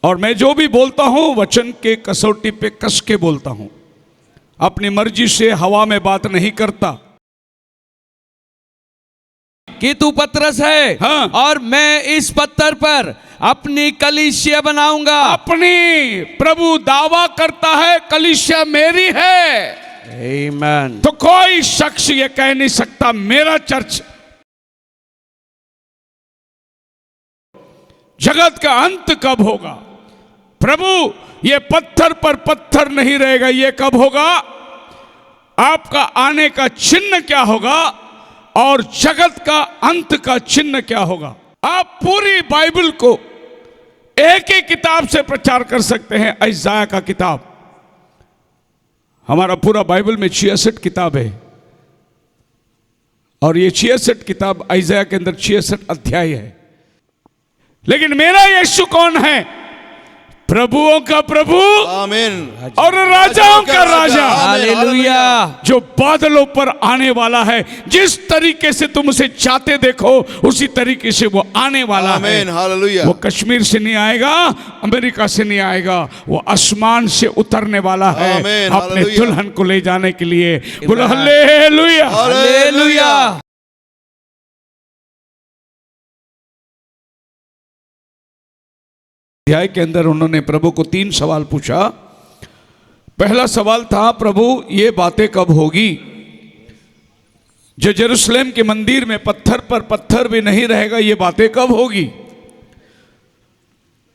और मैं जो भी बोलता हूं वचन के कसौटी पे कस के बोलता हूं, अपनी मर्जी से हवा में बात नहीं करता। कि तू पतरस है, हाँ। और मैं इस पत्थर पर अपनी कलीसिया बनाऊंगा। अपनी प्रभु दावा करता है कलीसिया मेरी है, आमीन। तो कोई शख्स ये कह नहीं सकता मेरा चर्च। जगत का अंत कब होगा? प्रभु ये पत्थर पर पत्थर नहीं रहेगा, ये कब होगा? आपका आने का चिन्ह क्या होगा और जगत का अंत का चिन्ह क्या होगा? आप पूरी बाइबल को एक ही किताब से प्रचार कर सकते हैं, यशायाह का किताब। हमारा पूरा बाइबल में 66 किताब है, और ये 66 किताब यशायाह के अंदर 66 अध्याय है। लेकिन मेरा यीशु कौन है? प्रभुओं का प्रभु, आमीन, और राजाओं का राजा, हालेलुया। जो बादलों पर आने वाला है। जिस तरीके से तुम उसे चाहते देखो उसी तरीके से वो आने वाला है। आमीन, हालेलुया। वो कश्मीर से नहीं आएगा, अमेरिका से नहीं आएगा, वो आसमान से उतरने वाला है आमीन, अपने हालेलुया। दुल्हन को ले जाने के लिए। बोलो हालेलुया। हालेलुया। अध्याय के अंदर उन्होंने प्रभु को 3 सवाल पूछा। पहला सवाल था, प्रभु ये बातें कब होगी? जो यरूशलेम के मंदिर में पत्थर पर पत्थर भी नहीं रहेगा, ये बातें कब होगी?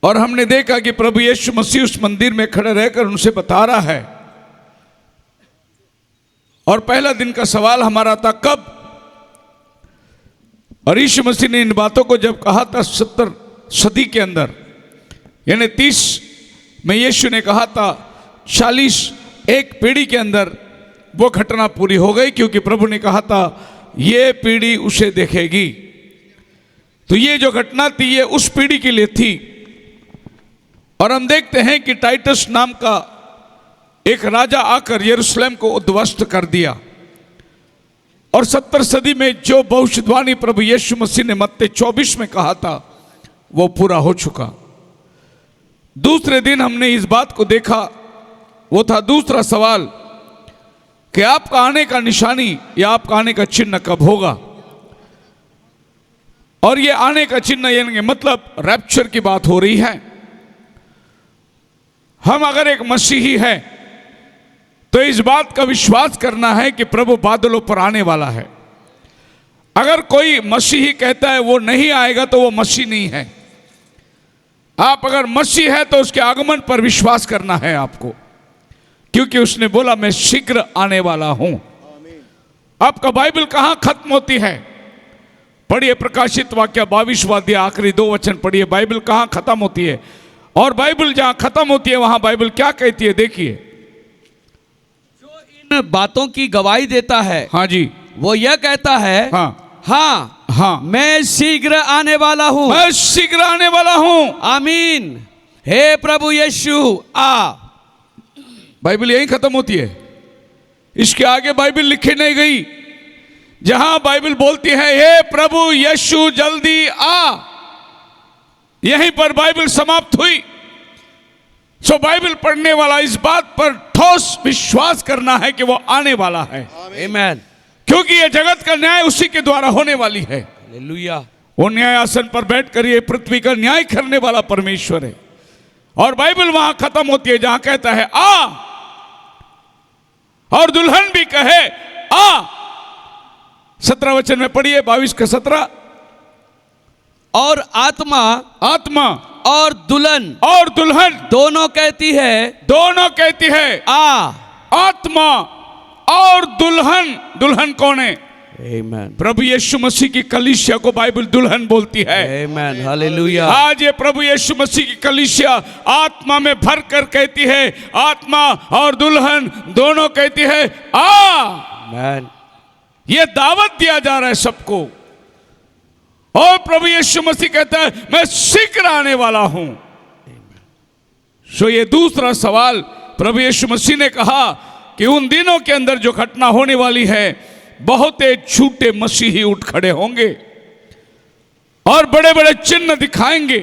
और हमने देखा कि प्रभु यीशु मसीह उस मंदिर में खड़े रहकर उनसे बता रहा है। और पहला दिन का सवाल हमारा था कब? और यीशु मसीह ने इन बातों को जब कहा था 70 सदी के अंदर, यानी 30 में यीशु ने कहा था, 40 एक पीढ़ी के अंदर वो घटना पूरी हो गई, क्योंकि प्रभु ने कहा था ये पीढ़ी उसे देखेगी। तो ये जो घटना थी ये उस पीढ़ी के लिए थी। और हम देखते हैं कि टाइटस नाम का एक राजा आकर यरूशलेम को उद्ध्वस्त कर दिया। और 70 सदी में जो भविष्यवाणी प्रभु यीशु मसीह ने मत्ती 24 में कहा था वो पूरा हो चुका। दूसरे दिन हमने इस बात को देखा, वो था दूसरा सवाल कि आपका आने का निशानी या आपका आने का चिन्ह कब होगा? और ये आने का चिन्ह यानी मतलब रैप्चर की बात हो रही है। हम अगर एक मसीही है तो इस बात का विश्वास करना है कि प्रभु बादलों पर आने वाला है। अगर कोई मसीही कहता है वो नहीं आएगा तो वो मसीह नहीं है। आप अगर मसीह है तो उसके आगमन पर विश्वास करना है आपको, क्योंकि उसने बोला मैं शीघ्र आने वाला हूं। आपका बाइबल कहां खत्म होती है? पढ़िए प्रकाशित वाक्य 22वां अध्याय आखिरी 2 वचन पढ़िए। बाइबल कहां खत्म होती है? और बाइबल जहां खत्म होती है वहां बाइबल क्या कहती है? देखिए, जो इन बातों की गवाही देता है, हाँ जी, वो यह कहता है, हाँ हाँ हाँ, मैं शीघ्र आने वाला हूँ। मैं शीघ्र आने वाला हूं। आमीन। हे प्रभु यीशु आ। बाइबल यहीं खत्म होती है, इसके आगे बाइबल लिखी नहीं गई। जहां बाइबल बोलती है हे प्रभु यीशु जल्दी आ, यहीं पर बाइबल समाप्त हुई। सो बाइबल पढ़ने वाला इस बात पर ठोस विश्वास करना है कि वो आने वाला है। आमीन। क्योंकि ये जगत का न्याय उसी के द्वारा होने वाली है। हालेलुया। वो न्याय आसन पर बैठकर ये पृथ्वी का न्याय करने वाला परमेश्वर है। और बाइबल वहां खत्म होती है जहां कहता है आ, और दुल्हन भी कहे आ। 17 वचन में पढ़िए, 22 का 17। और आत्मा आत्मा और दुल्हन दोनों कहती है आ। आत्मा और दुल्हन कौन है? आमीन। प्रभु यीशु मसीह की कलीसिया को बाइबल दुल्हन बोलती है। आमीन। हालेलुया। आज ये प्रभु यीशु मसीह की कलीसिया आत्मा में भर कर कहती है, आत्मा और दुल्हन दोनों कहती है आ। आमीन। ये दावत दिया जा रहा है सबको। और प्रभु यीशु मसीह कहता है मैं शीघ्र आने वाला हूं। सो ये दूसरा सवाल प्रभु यीशु मसीह ने कहा कि उन दिनों के अंदर जो घटना होने वाली है, बहुत झूठे मसीही उठ खड़े होंगे और बड़े बड़े चिन्ह दिखाएंगे।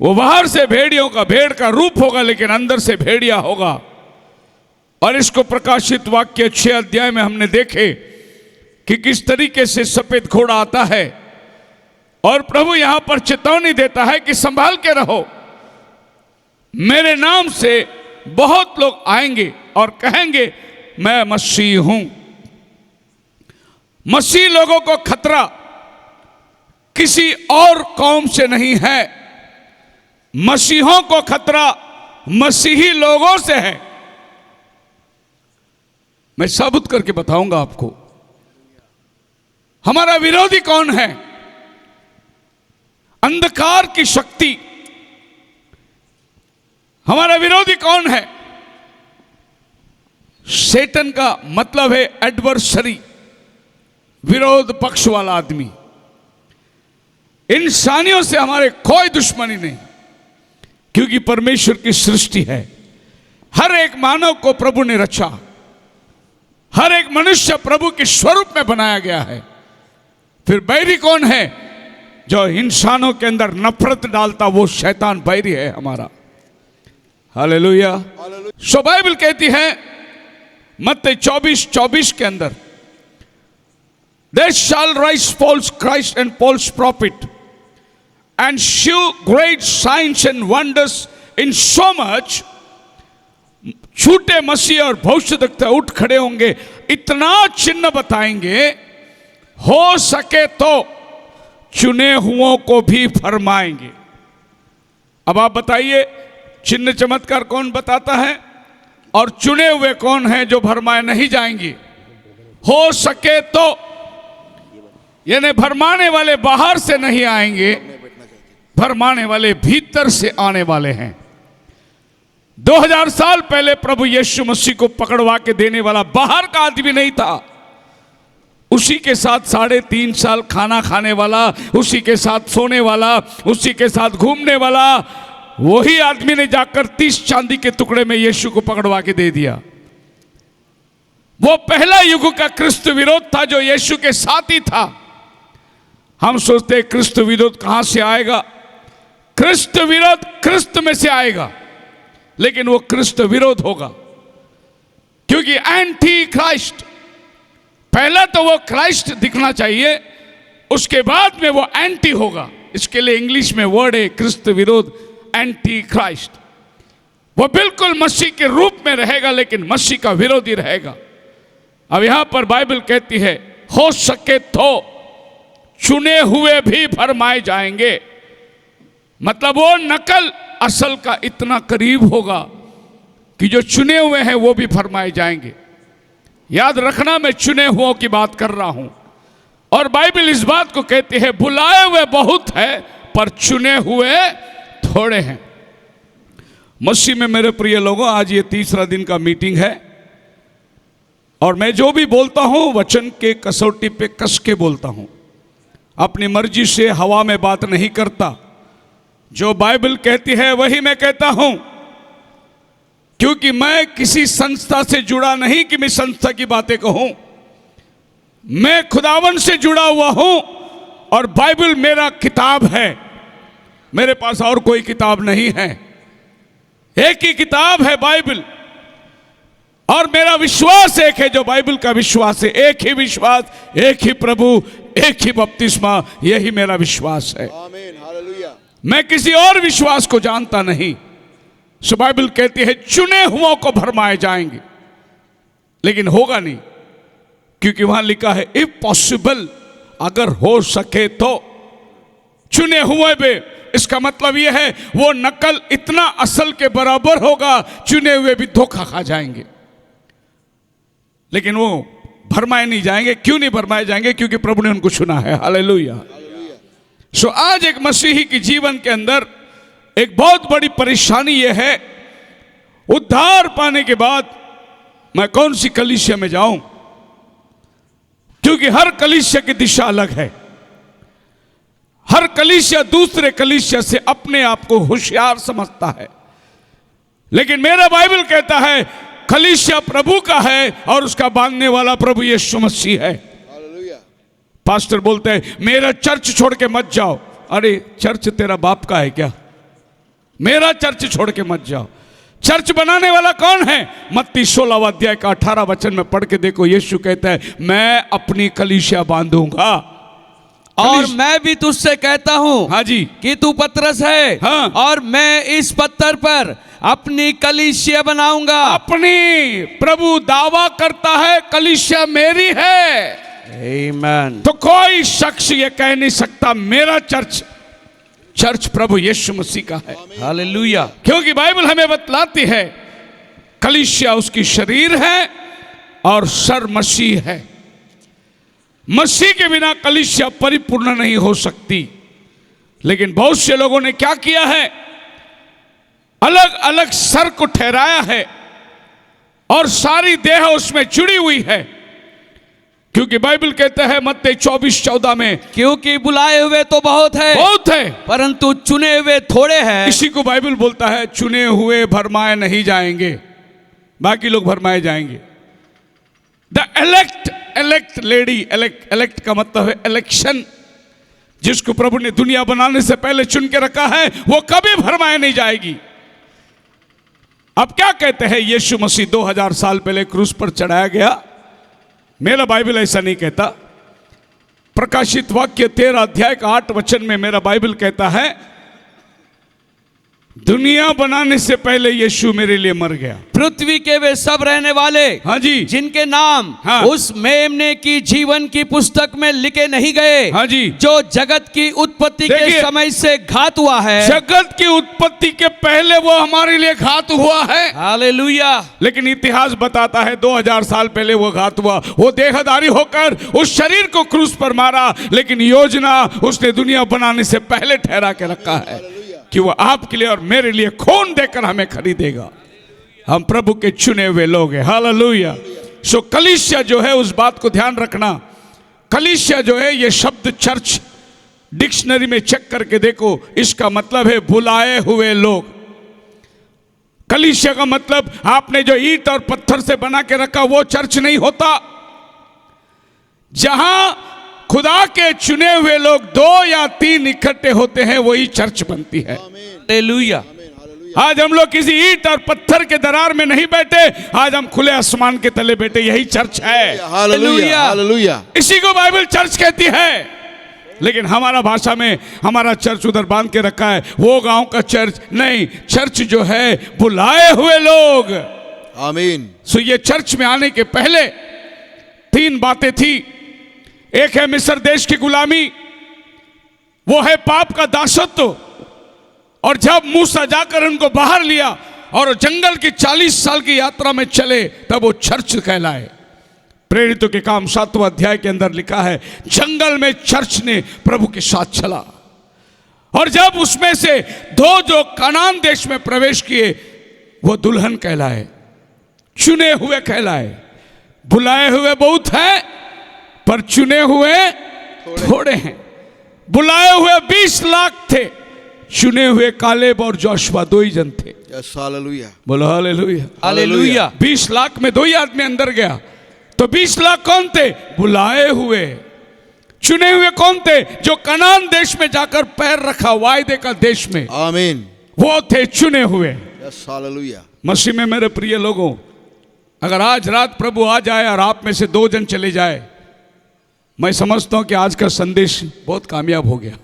वो बाहर से भेड़ियों का भेड़ का रूप होगा लेकिन अंदर से भेड़िया होगा। और इसको प्रकाशित वाक्य 6 अध्याय में हमने देखे कि किस तरीके से सफेद घोड़ा आता है। और प्रभु यहां पर चेतावनी देता है कि संभाल के रहो, मेरे नाम से बहुत लोग आएंगे और कहेंगे मैं मसीह हूं। मसीह लोगों को खतरा किसी और कौम से नहीं है, मसीहों को खतरा मसीही लोगों से है। मैं साबित करके बताऊंगा आपको हमारा विरोधी कौन है। अंधकार की शक्ति, हमारा विरोधी कौन है? शैतान का मतलब है एडवर्सरी, विरोध पक्ष वाला आदमी। इंसानियों से हमारे कोई दुश्मनी नहीं, क्योंकि परमेश्वर की सृष्टि है। हर एक मानव को प्रभु ने रचा, हर एक मनुष्य प्रभु के स्वरूप में बनाया गया है। फिर बैरी कौन है? जो इंसानों के अंदर नफरत डालता, वो शैतान बैरी है हमारा। हालेलुया। सो बाइबल कहती है मत्ती 24:24 के अंदर, There shall rise false Christ and false prophet and shew great signs and wonders in so much। झूठे मसीह और भविष्यद्वक्ता उठ खड़े होंगे, इतना चिन्ह बताएंगे, हो सके तो चुने हुओं को भी फरमाएंगे। अब आप बताइए, चिन्ह चमत्कार कौन बताता है और चुने हुए कौन है जो भरमाए नहीं जाएंगे? हो सके तो, यानी भरमाने वाले बाहर से नहीं आएंगे, भरमाने वाले भीतर से आने वाले हैं। 2000 साल पहले प्रभु यीशु मसीह को पकड़वा के देने वाला बाहर का आदमी नहीं था, उसी के साथ 3.5 साल खाना खाने वाला, उसी के साथ सोने वाला, उसी के साथ घूमने वाला, वही आदमी ने जाकर 30 चांदी के टुकड़े में यीशु को पकड़वा के दे दिया। वो पहला युग का क्रिस्त विरोध था जो यीशु के साथ ही था। हम सोचते हैं क्रिस्त विरोध कहां से आएगा? क्रिस्त विरोध क्रिस्त में से आएगा, लेकिन वो क्रिस्त विरोध होगा, क्योंकि एंटी क्राइस्ट, पहला तो वो क्राइस्ट दिखना चाहिए, उसके बाद में वो एंटी होगा। इसके लिए इंग्लिश में वर्ड है क्रिस्त विरोध, एंटी क्राइस्ट। वो बिल्कुल मसीह के रूप में रहेगा लेकिन मसीह का विरोधी रहेगा। अब यहां पर बाइबल कहती है हो सके तो चुने हुए भी फरमाए जाएंगे, मतलब वो नकल असल का इतना करीब होगा कि जो चुने हुए हैं वो भी फरमाए जाएंगे। याद रखना, मैं चुने हुओं की बात कर रहा हूं, और बाइबल इस बात को कहती है बुलाए हुए बहुत है पर चुने हुए थोड़े हैं। मसीह में मेरे प्रिय लोगों, आज ये 3रा दिन का मीटिंग है और मैं जो भी बोलता हूं वचन के कसौटी पे कस के बोलता हूं, अपनी मर्जी से हवा में बात नहीं करता। जो बाइबल कहती है वही मैं कहता हूं, क्योंकि मैं किसी संस्था से जुड़ा नहीं कि मैं संस्था की बातें कहूं। मैं खुदावन से जुड़ा हुआ हूं और बाइबल मेरा किताब है, मेरे पास और कोई किताब नहीं है, एक ही किताब है बाइबल। और मेरा विश्वास एक है जो बाइबल का विश्वास है, एक ही विश्वास, एक ही प्रभु, एक ही बपतिस्मा, यही मेरा विश्वास है। आमीन, हालेलुया। मैं किसी और विश्वास को जानता नहीं। सो बाइबल कहती है चुने हुओं को भरमाए जाएंगे, लेकिन होगा नहीं, क्योंकि वहां लिखा है इफ पॉसिबल, अगर हो सके तो चुने हुए भी। इसका मतलब यह है वो नकल इतना असल के बराबर होगा, चुने हुए भी धोखा खा जाएंगे, लेकिन वो भरमाए नहीं जाएंगे। क्यों नहीं भरमाए जाएंगे? क्योंकि प्रभु ने उनको चुना है। हालेलुया। सो आज एक मसीही के जीवन के अंदर एक बहुत बड़ी परेशानी यह है, उद्धार पाने के बाद मैं कौन सी कलीसिया में जाऊं, क्योंकि हर कलीसिया की दिशा अलग है। हर कलीसिया दूसरे कलीसिया से अपने आप को होशियार समझता है, लेकिन मेरा बाइबल कहता है कलीसिया प्रभु का है और उसका बांधने वाला प्रभु यीशु मसीह है। हालेलुया। पास्टर बोलते हैं मेरा चर्च छोड़ के मत जाओ। अरे चर्च तेरा बाप का है क्या? मेरा चर्च छोड़ के मत जाओ। चर्च बनाने वाला कौन है? मत्ती 16 अध्याय का 18 वचन में पढ़ के देखो, यीशु कहता है मैं अपनी कलीसिया बांधूंगा। और मैं भी तुझसे कहता हूं, हाँ जी, कि तू पतरस है, हाँ। और मैं इस पत्थर पर अपनी कलीसिया बनाऊंगा। अपनी प्रभु दावा करता है कलीसिया मेरी है। आमीन। तो कोई शख्स ये कह नहीं सकता मेरा चर्च प्रभु यीशु मसीह का है। हालेलुया। क्योंकि बाइबल हमें बतलाती है कलीसिया उसकी शरीर है और सर मसीह है। मसीह के बिना कलीसिया परिपूर्ण नहीं हो सकती। लेकिन बहुत से लोगों ने क्या किया है, अलग अलग सर को ठहराया है और सारी देह उसमें जुड़ी हुई है। क्योंकि बाइबल कहता है मत्ती 24:14 में, क्योंकि बुलाए हुए तो बहुत है, परंतु चुने हुए थोड़े हैं। इसी को बाइबल बोलता है चुने हुए भरमाए नहीं जाएंगे, बाकी लोग भरमाए जाएंगे। द एलेक्ट लेडी, एलेक्ट का मतलब है इलेक्शन। जिसको प्रभु ने दुनिया बनाने से पहले चुन के रखा है वो कभी भरमाए नहीं जाएगी। अब क्या कहते हैं, यीशु मसीह 2000 साल पहले क्रूस पर चढ़ाया गया? मेरा बाइबल ऐसा नहीं कहता। प्रकाशित वाक्य 13 अध्याय का 8 वचन में मेरा बाइबल कहता है दुनिया बनाने से पहले यीशु मेरे लिए मर गया। पृथ्वी के वे सब रहने वाले, हाँ जी, जिनके नाम हाँ, उस मेमने की जीवन की पुस्तक में लिखे नहीं गए, हाँ जी, जो जगत की उत्पत्ति के समय से घात हुआ है। जगत की उत्पत्ति के पहले वो हमारे लिए घात हुआ है। हालेलुया। लेकिन इतिहास बताता है 2000 साल पहले वो घात हुआ। वो देहधारी होकर उस शरीर को क्रूस पर मारा, लेकिन योजना उसने दुनिया बनाने से पहले ठहरा के रखा है कि वो आपके लिए और मेरे लिए खून देकर हमें खरीदेगा। हम प्रभु के चुने हुए लोग हैं। हालेलुया। सो कलीसिया जो है, उस बात को ध्यान रखना, कलीसिया जो है ये शब्द चर्च डिक्शनरी में चेक करके देखो, इसका मतलब है बुलाए हुए लोग। कलीसिया का मतलब आपने जो ईंट और पत्थर से बना के रखा वो चर्च नहीं होता। जहां खुदा के चुने हुए लोग 2 या 3 इकट्ठे होते हैं वही चर्च बनती है। हालेलुया। आज हम लोग किसी ईंट और पत्थर के दरार में नहीं बैठे, आज हम खुले आसमान के तले बैठे, यही चर्च है। Hallelujah, hallelujah. इसी को बाइबल चर्च कहती है। लेकिन हमारा भाषा में हमारा चर्च उधर बांध के रखा है, वो गांव का चर्च नहीं। चर्च जो है बुलाए हुए लोग। आमीन। सो ये चर्च में आने के पहले 3 बातें थी। एक है मिस्र देश की गुलामी, वो है पाप का दासत्व। और जब मूसा जाकर उनको बाहर लिया और जंगल की 40 साल की यात्रा में चले, तब वो चर्च कहलाए। प्रेरितों के काम 7वां अध्याय के अंदर लिखा है जंगल में चर्च ने प्रभु के साथ चला। और जब उसमें से 2 जो कनान देश में प्रवेश किए वो दुल्हन कहलाए, चुने हुए कहलाए। बुलाए हुए बहुत है पर चुने हुए थोड़े हैं। बुलाए हुए 20 लाख थे, चुने हुए कालेब और जोशुआ 2 ही जन थे। Yes, hallelujah. बोलो हालेलुया। हालेलुया। 20 लाख में 2 ही आदमी अंदर गया। तो 20 लाख कौन थे? बुलाए हुए। चुने हुए कौन थे? जो कनान देश में जाकर पैर रखा, वायदे का देश में, आमीन। वो थे चुने हुए। Yes, hallelujah. मसीह में मेरे प्रिय लोगों, अगर आज रात प्रभु आ जाए और आप में से 2 जन चले जाए, मैं समझता हूं कि आज का संदेश बहुत कामयाब हो गया।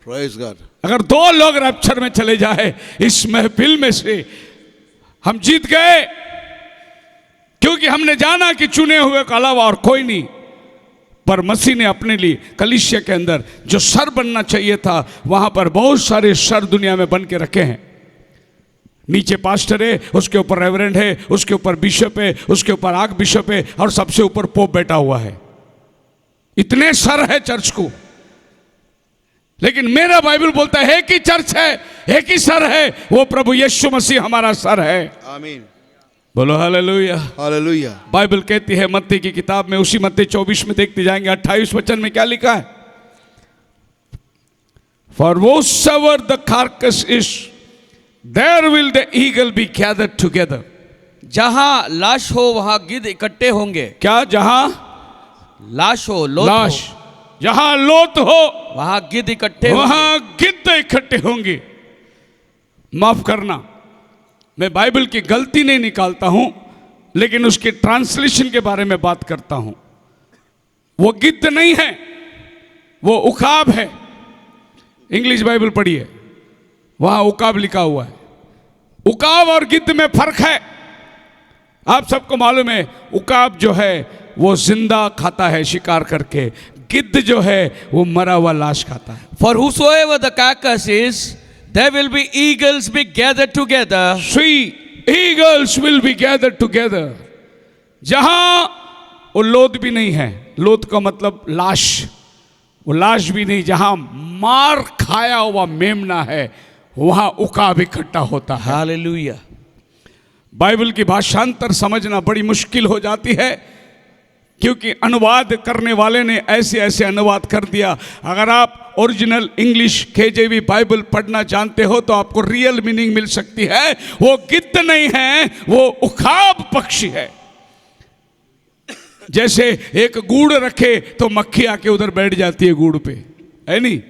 Praise God. अगर 2 लोग रैप्चर में चले जाए इस महफिल में से, हम जीत गए। क्योंकि हमने जाना कि चुने हुए के अलावा और कोई नहीं। पर मसीह ने अपने लिए कलीसिया के अंदर जो सर बनना चाहिए था, वहां पर बहुत सारे सर दुनिया में बन के रखे हैं। नीचे पास्टर है, उसके ऊपर रेवरेंड है, उसके ऊपर बिशप है, उसके ऊपर आर्क बिशप है, और सबसे ऊपर पोप बैठा हुआ है। इतने सर है चर्च को। लेकिन मेरा बाइबल बोलता है एक ही चर्च है, एक ही सर है, वो प्रभु यीशु मसीह हमारा सर है। आमीन। बोलो हालेलुया। हालेलुया। बाइबल कहती है मत्ती की किताब में, उसी मत्ती 24 में देखते जाएंगे 28 वचन में क्या लिखा है? For whosoever the carcass is, there will the eagle be gathered together. जहां लाश हो वहां गिद्ध इकट्ठे होंगे। क्या? जहां लाश हो, लोथ लाश, हो, जहां लोथ हो वहां गिद्ध इकट्ठे होंगे। वहां गिद्ध इकट्ठे होंगे। माफ करना, मैं बाइबल की गलती नहीं निकालता हूं, लेकिन उसके ट्रांसलेशन के बारे में बात करता हूं। वो गिद्ध नहीं है, वो उकाब है। इंग्लिश बाइबल पढ़िए, वहां उकाब लिखा हुआ है। उकाब और गिद्ध में फर्क है। आप सबको मालूम है, उकाब जो है वो जिंदा खाता है शिकार करके, गिद्ध जो है वो मरा हुआ लाश खाता है। For whosoever the carcass is, there will be eagles be gathered together. 3 eagles will be gathered together. जहां वो लोथ भी नहीं है, लोथ का मतलब लाश, वो लाश भी नहीं, जहां मार खाया हुआ मेमना है वहां उकाब इकट्ठा होता है। Hallelujah. बाइबल की भाषांतर समझना बड़ी मुश्किल हो जाती है, क्योंकि अनुवाद करने वाले ने ऐसे ऐसे अनुवाद कर दिया। अगर आप ओरिजिनल इंग्लिश केजेवी बाइबल पढ़ना जानते हो तो आपको रियल मीनिंग मिल सकती है। वो गिद्ध नहीं है, वो उकाब पक्षी है। जैसे एक गुड़ रखे तो मक्खी आके उधर बैठ जाती है गुड़ पे, है नहीं,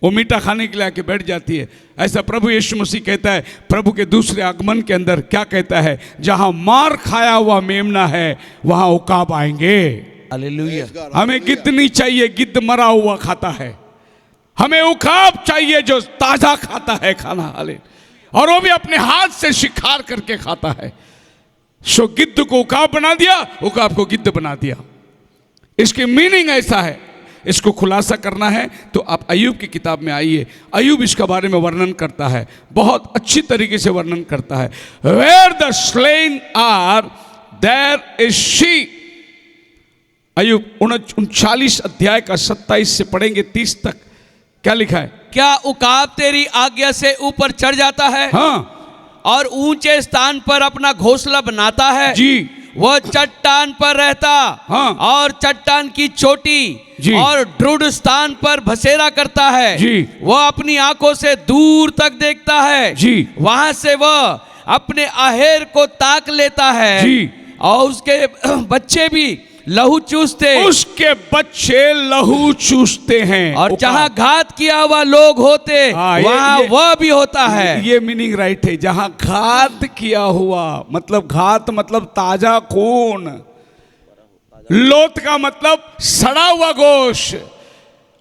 वो मीठा खाने के लिए आके बैठ जाती है। ऐसा प्रभु यीशु मसीह कहता है, प्रभु के दूसरे आगमन के अंदर क्या कहता है, जहां मार खाया हुआ मेमना है वहां उकाब आएंगे। Hallelujah. हमें गिद्ध नहीं चाहिए, गिद्ध मरा हुआ खाता है। हमें उकाब चाहिए जो ताजा खाता है खाना, और वो भी अपने हाथ से शिकार करके खाता है। सो गिद्ध को उकाब बना दिया, उकाब को गिद्ध बना दिया। इसकी मीनिंग ऐसा है। इसको खुलासा करना है तो आप अय्यूब की किताब में आइए। अय्यूब इसके बारे में वर्णन करता है, बहुत अच्छी तरीके से वर्णन करता है। Where the slain are there is she. Ayyub 39 अध्याय का 27 से पढ़ेंगे 30 तक। क्या लिखा है? क्या उकाब तेरी आज्ञा से ऊपर चढ़ जाता है? हाँ और ऊंचे स्थान पर अपना घोंसला बनाता है? जी। वह चट्टान पर रहता, हाँ। और चट्टान की चोटी जी। और दृढ़ स्थान पर बसेरा करता है। जी। वह अपनी आंखों से दूर तक देखता है। जी। वहां से वह अपने आहेर को ताक लेता है। जी। और उसके बच्चे भी लहू चूसते, उसके बच्चे लहू चूसते हैं। और जहां घात किया हुआ लोग होते वहां वह भी होता है। ये मीनिंग राइट है, जहां घात किया हुआ, मतलब घात मतलब ताजा खून, लोथ का मतलब सड़ा हुआ गोश्त।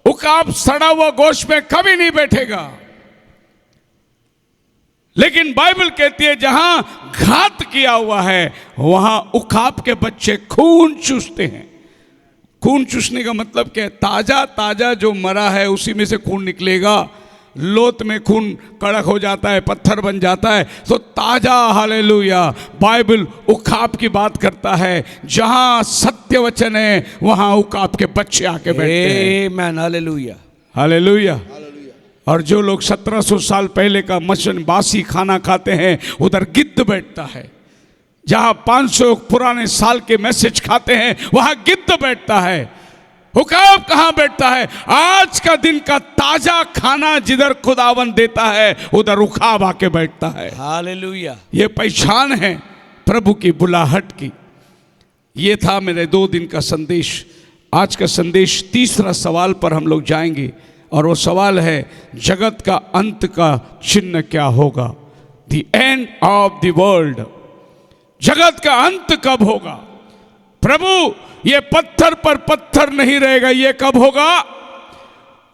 उकाब सड़ा हुआ गोश्त में कभी नहीं बैठेगा, लेकिन बाइबल कहती है जहां घात किया हुआ है वहां उकाब के बच्चे खून चूसते हैं। खून चूसने का मतलब क्या है? ताजा ताजा जो मरा है उसी में से खून निकलेगा। लोथ में खून कड़क हो जाता है, पत्थर बन जाता है, तो ताजा, हालेलुया। बाइबल उकाब की बात करता है, जहां सत्य वचन है वहां उकाब के बच्चे आके बैठते हैं। आमीन, हालेलुया, हालेलुया। और जो लोग 1700 साल पहले का मशन बासी खाना खाते हैं उधर गिद्ध बैठता है। जहां 500 पुराने साल के मैसेज खाते हैं वहां गिद्ध बैठता है। उकाब कहां बैठता है? आज का दिन का ताजा खाना जिधर खुदावन देता है उधर उकाब आके बैठता है। हालेलुया। ये पहचान है प्रभु की बुलाहट की। ये था मेरे 2 दिन का संदेश। आज का संदेश तीसरा सवाल पर हम लोग जाएंगे, और वो सवाल है, जगत का अंत का चिन्ह क्या होगा? The end of the world. जगत का अंत कब होगा? प्रभु, ये पत्थर पर पत्थर नहीं रहेगा, ये कब होगा?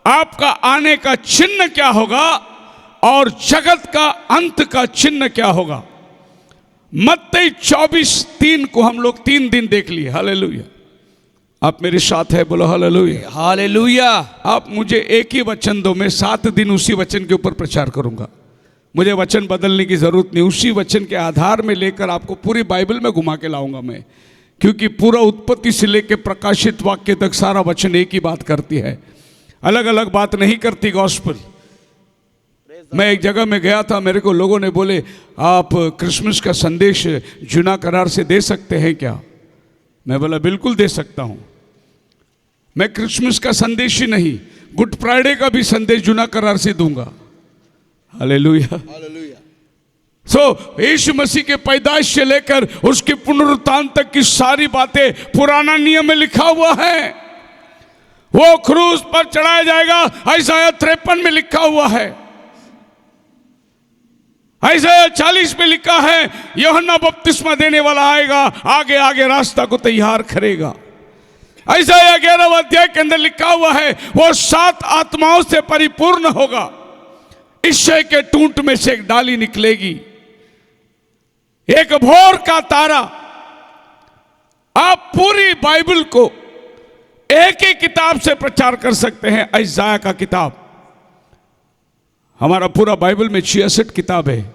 आपका आने का चिन्ह क्या होगा? और जगत का अंत का चिन्ह क्या होगा? मत्ती 24:3 को हम लोग 3 दिन देख लिए। हालेलुया। आप मेरे साथ है, बोलो हालेलुया। हालेलुया। आप मुझे एक ही वचन दो, मैं 7 दिन उसी वचन के ऊपर प्रचार करूंगा। मुझे वचन बदलने की जरूरत नहीं, उसी वचन के आधार में लेकर आपको पूरी बाइबल में घुमा के लाऊंगा मैं, क्योंकि पूरा उत्पत्ति से लेकर प्रकाशित वाक्य तक सारा वचन एक ही बात करती है, अलग अलग बात नहीं करती गॉस्पेल। मैं एक जगह में गया था, मेरे को लोगों ने बोले आप क्रिसमस का संदेश जुना करार से दे सकते हैं क्या? मैं बोला बिल्कुल दे सकता हूं। मैं क्रिसमस का संदेश ही नहीं, गुड फ्राइडे का भी संदेश जुना करार से दूंगा। हालेलुया। हालेलुया। सो यीशु मसीह के पैदाइश से लेकर उसके पुनरुत्थान तक की सारी बातें पुराना नियम में लिखा हुआ है। वो क्रूस पर चढ़ाया जाएगा, यशायाह 53 में लिखा हुआ है। ऐसा 40 में लिखा है यूहन्ना बपतिस्मा देने वाला आएगा, आगे आगे रास्ता को तैयार करेगा। ऐसा 11वें अध्याय के अंदर लिखा हुआ है वो 7 आत्माओं से परिपूर्ण होगा, ईशय के टूंट में से एक डाली निकलेगी, एक भोर का तारा। आप पूरी बाइबल को एक ही किताब से प्रचार कर सकते हैं, यशायाह का किताब। हमारा पूरा बाइबल में 66 किताब है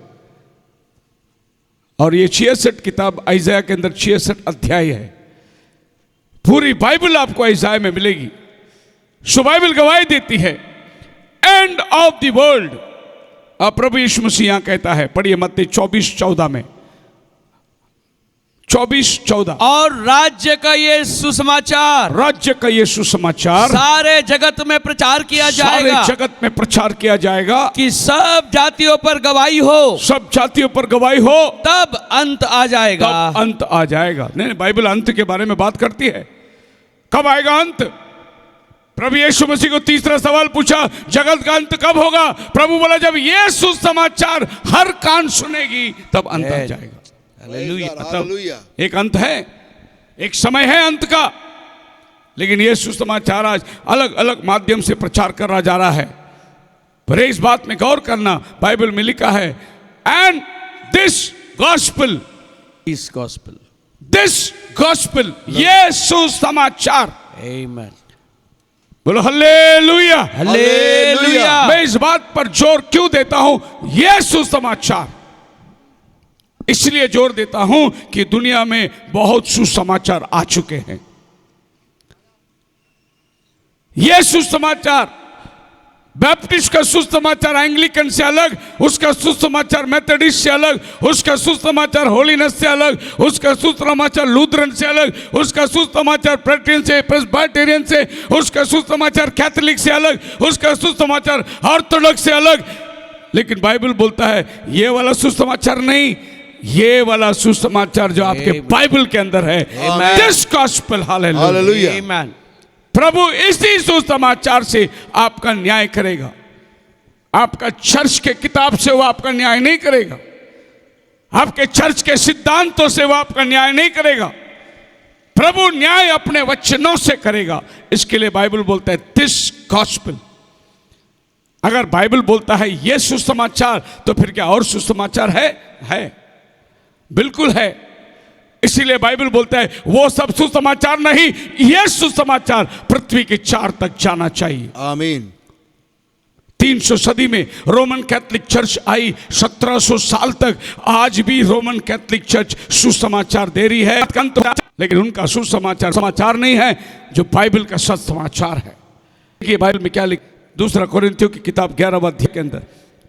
और ये 66 किताब यशायाह के अंदर 66 अध्याय है। पूरी बाइबल आपको यशायाह में मिलेगी। सो बाइबल गवाही देती है एंड ऑफ द वर्ल्ड। अब प्रभु यीशु मसीह यहां कहता है, पढ़िए मत्ती 24:14 में, 24:14। और राज्य का ये सुसमाचार, राज्य का ये सुसमाचार सारे जगत में प्रचार किया सारे जाएगा, जगत में प्रचार किया जाएगा कि सब जातियों पर गवाही हो, सब जातियों पर गवाही हो, तब अंत आ जाएगा। तब अंत आ जाएगा। नहीं, बाइबल अंत के बारे में बात करती है। कब आएगा अंत? प्रभु यीशु मसीह को तीसरा सवाल पूछा, जगत का अंत कब होगा? प्रभु बोला, जब ये सुसमाचार हर कान सुनेगी तब अंत आ जाएगा। हालेलुया। हालेलुया। एक अंत है, एक समय है अंत का, लेकिन यह सुसमाचार आज अलग अलग माध्यम से प्रचार करा जा रहा है। पर इस बात में गौर करना, बाइबल में लिखा है एंड दिस गॉस्पेल, इस गॉस्पेल, दिस गॉस्पेल, ये सुसमाचार। आमीन। बोलो हल्लेलुया। हालेलुया। मैं इस बात पर जोर क्यों देता हूं? यह सुसमाचार इसलिए जोर देता हूं कि दुनिया में बहुत सुसमाचार आ चुके हैं। यह सुसमाचार, बैप्टिस्ट का सुसमाचार एंग्लिकन से अलग, उसका सुसमाचार मेथोडिस्ट से अलग, उसका सुसमाचार होलीनेस से अलग, उसका सुसमाचार लूथरन से अलग, उसका सुसमाचार प्रेस्बिटेरियन से, प्रेस्बिटेरियन से, उसका सुसमाचार कैथोलिक से अलग, उसका सुसमाचार ऑर्थोडॉक्स से अलग। लेकिन बाइबल बोलता है ये वाला सुसमाचार नहीं, ये वाला सुसमाचार जो आपके बाइबल के अंदर है, दिस गॉस्पेल। हालेलुया। आमीन। प्रभु इसी सुसमाचार से आपका न्याय करेगा। आपका चर्च के किताब से वो आपका न्याय नहीं करेगा, आपके चर्च के सिद्धांतों से वो आपका न्याय नहीं करेगा। प्रभु न्याय अपने वचनों से करेगा। इसके लिए बाइबल बोलता है दिस गॉस्पेल। अगर बाइबल बोलता है ये सुसमाचार, तो फिर क्या और सुसमाचार है? बिल्कुल है। इसीलिए बाइबल बोलता है वो सब सुसमाचार नहीं, यह सुसमाचार पृथ्वी के 4 तक जाना चाहिए। आमीन। 300 सदी में रोमन कैथोलिक चर्च आई, 1700 साल तक आज भी रोमन कैथोलिक चर्च सुसमाचार दे रही है, लेकिन उनका सुसमाचार समाचार नहीं है जो बाइबल का सत्समाचार है। देखिए बाइबल में क्या लिखा, 2 कोरिन्थियों की किताब 11वें अध्याय के अंदर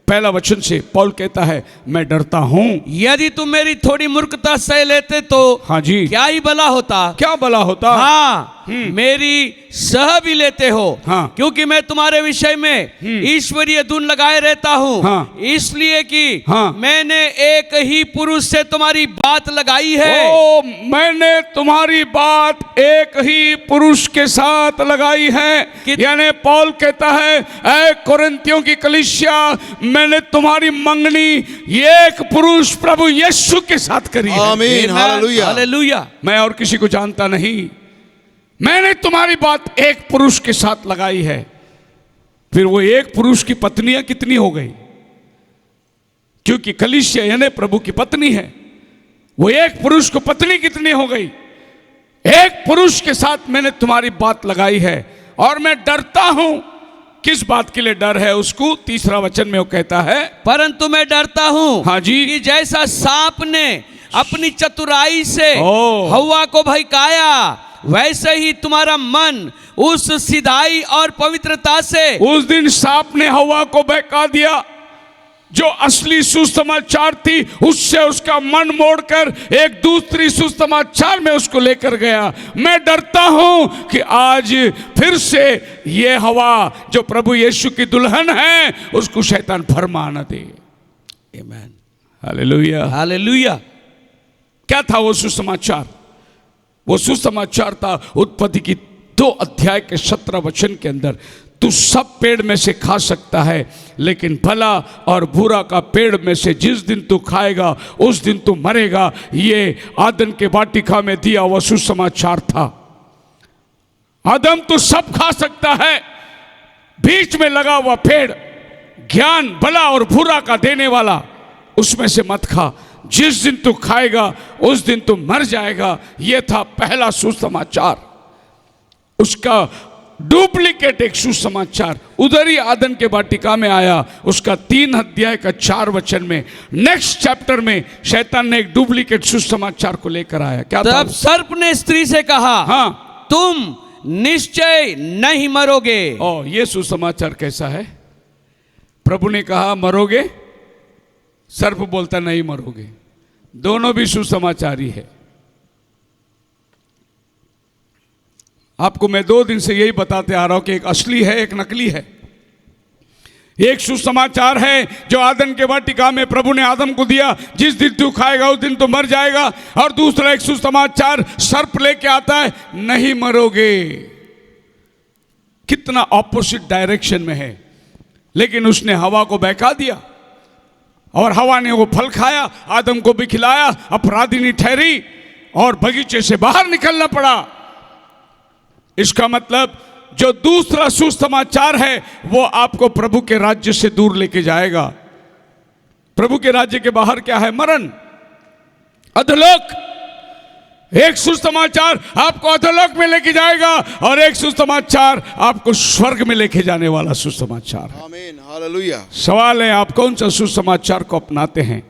पहला वचन से पौल कहता है, मैं डरता हूं। यदि तुम मेरी थोड़ी मूर्खता सह लेते तो हाँ जी, क्या ही भला होता। क्या भला होता? हाँ, मेरी सह भी लेते हो। हाँ। क्योंकि मैं तुम्हारे विषय में ईश्वरीय धुन लगाए रहता हूँ। हाँ। इसलिए कि हाँ। मैंने एक ही पुरुष से तुम्हारी बात लगाई है। ओ, मैंने तुम्हारी बात एक ही पुरुष के साथ लगाई है। यानी पौल कहता है, ऐ कोरिन्थियों की कलीसिया, मैंने तुम्हारी मंगनी एक पुरुष प्रभु यीशु के साथ करी है। आमीन। हालेलुया। हालेलुया। मैं और किसी को जानता नहीं, मैंने तुम्हारी बात एक पुरुष के साथ लगाई है। फिर वो एक पुरुष की पत्नियां कितनी हो गई? क्योंकि कलीसिया यानी प्रभु की पत्नी है। वो एक पुरुष को पत्नी कितनी हो गई? एक पुरुष के साथ मैंने तुम्हारी बात लगाई है। और मैं डरता हूं। किस बात के लिए डर है उसको? 3 वचन में वो कहता है, परंतु मैं डरता हूँ, हाँ जी, कि जैसा सांप ने अपनी चतुराई से ओ। हव्वा को भड़काया, वैसे ही तुम्हारा मन उस सिधाई और पवित्रता से। उस दिन सांप ने हवा को बहका दिया, जो असली सुसमाचार थी उससे उसका मन मोड़कर एक दूसरी सुसमाचार में उसको लेकर गया। मैं डरता हूं कि आज फिर से ये हवा जो प्रभु यीशु की दुल्हन है उसको शैतान भरमा न दे। आमीन। हालेलुया। हालेलुया। क्या था वो सुसमाचार? वो सुसमाचार था उत्पत्ति की 2 अध्याय के 17 वचन के अंदर, तू सब पेड़ में से खा सकता है, लेकिन भला और बुरा का पेड़ में से जिस दिन तू खाएगा उस दिन तू मरेगा। ये आदम के वाटिका में दिया हुआ सुसमाचार था। आदम तू सब खा सकता है, बीच में लगा हुआ पेड़ ज्ञान भला और बुरा का देने वाला, उसमें से मत खा, जिस दिन तू खाएगा उस दिन तू मर जाएगा। यह था पहला सुसमाचार। उसका डुप्लीकेट एक सुसमाचार उधर ही आदम के वाटिका में आया। उसका 3 अध्याय का 4 वचन में नेक्स्ट चैप्टर में शैतान ने एक डुप्लीकेट सुसमाचार को लेकर आया। क्या था? तब सर्प ने स्त्री से कहा, हाँ, तुम निश्चय नहीं मरोगे। और ये सुसमाचार कैसा है? प्रभु ने कहा मरोगे, सर्प बोलता नहीं मरोगे। दोनों भी सुसमाचार ही है। आपको मैं 2 दिन से यही बताते आ रहा हूं कि एक असली है, एक नकली है। एक सुसमाचार है जो आदम के वाटिका में प्रभु ने आदम को दिया, जिस दिन तू खाएगा उस दिन तू मर जाएगा। और दूसरा एक सुसमाचार सर्प लेके आता है, नहीं मरोगे। कितना ऑपोजिट डायरेक्शन में है। लेकिन उसने हवा को बहका दिया और हवा ने वो फल खाया, आदम को भी खिलाया, अपराधिनी ठहरी और बगीचे से बाहर निकलना पड़ा। इसका मतलब जो दूसरा सुसमाचार है वो आपको प्रभु के राज्य से दूर लेके जाएगा। प्रभु के राज्य के बाहर क्या है? मरण, अधोलोक। एक सुसमाचार आपको अधोलोक में लेके जाएगा और एक सुसमाचार आपको स्वर्ग में लेके जाने वाला सुसमाचार है। आमीन, हालेलुया। सवाल है आप कौन सा सुसमाचार को अपनाते हैं?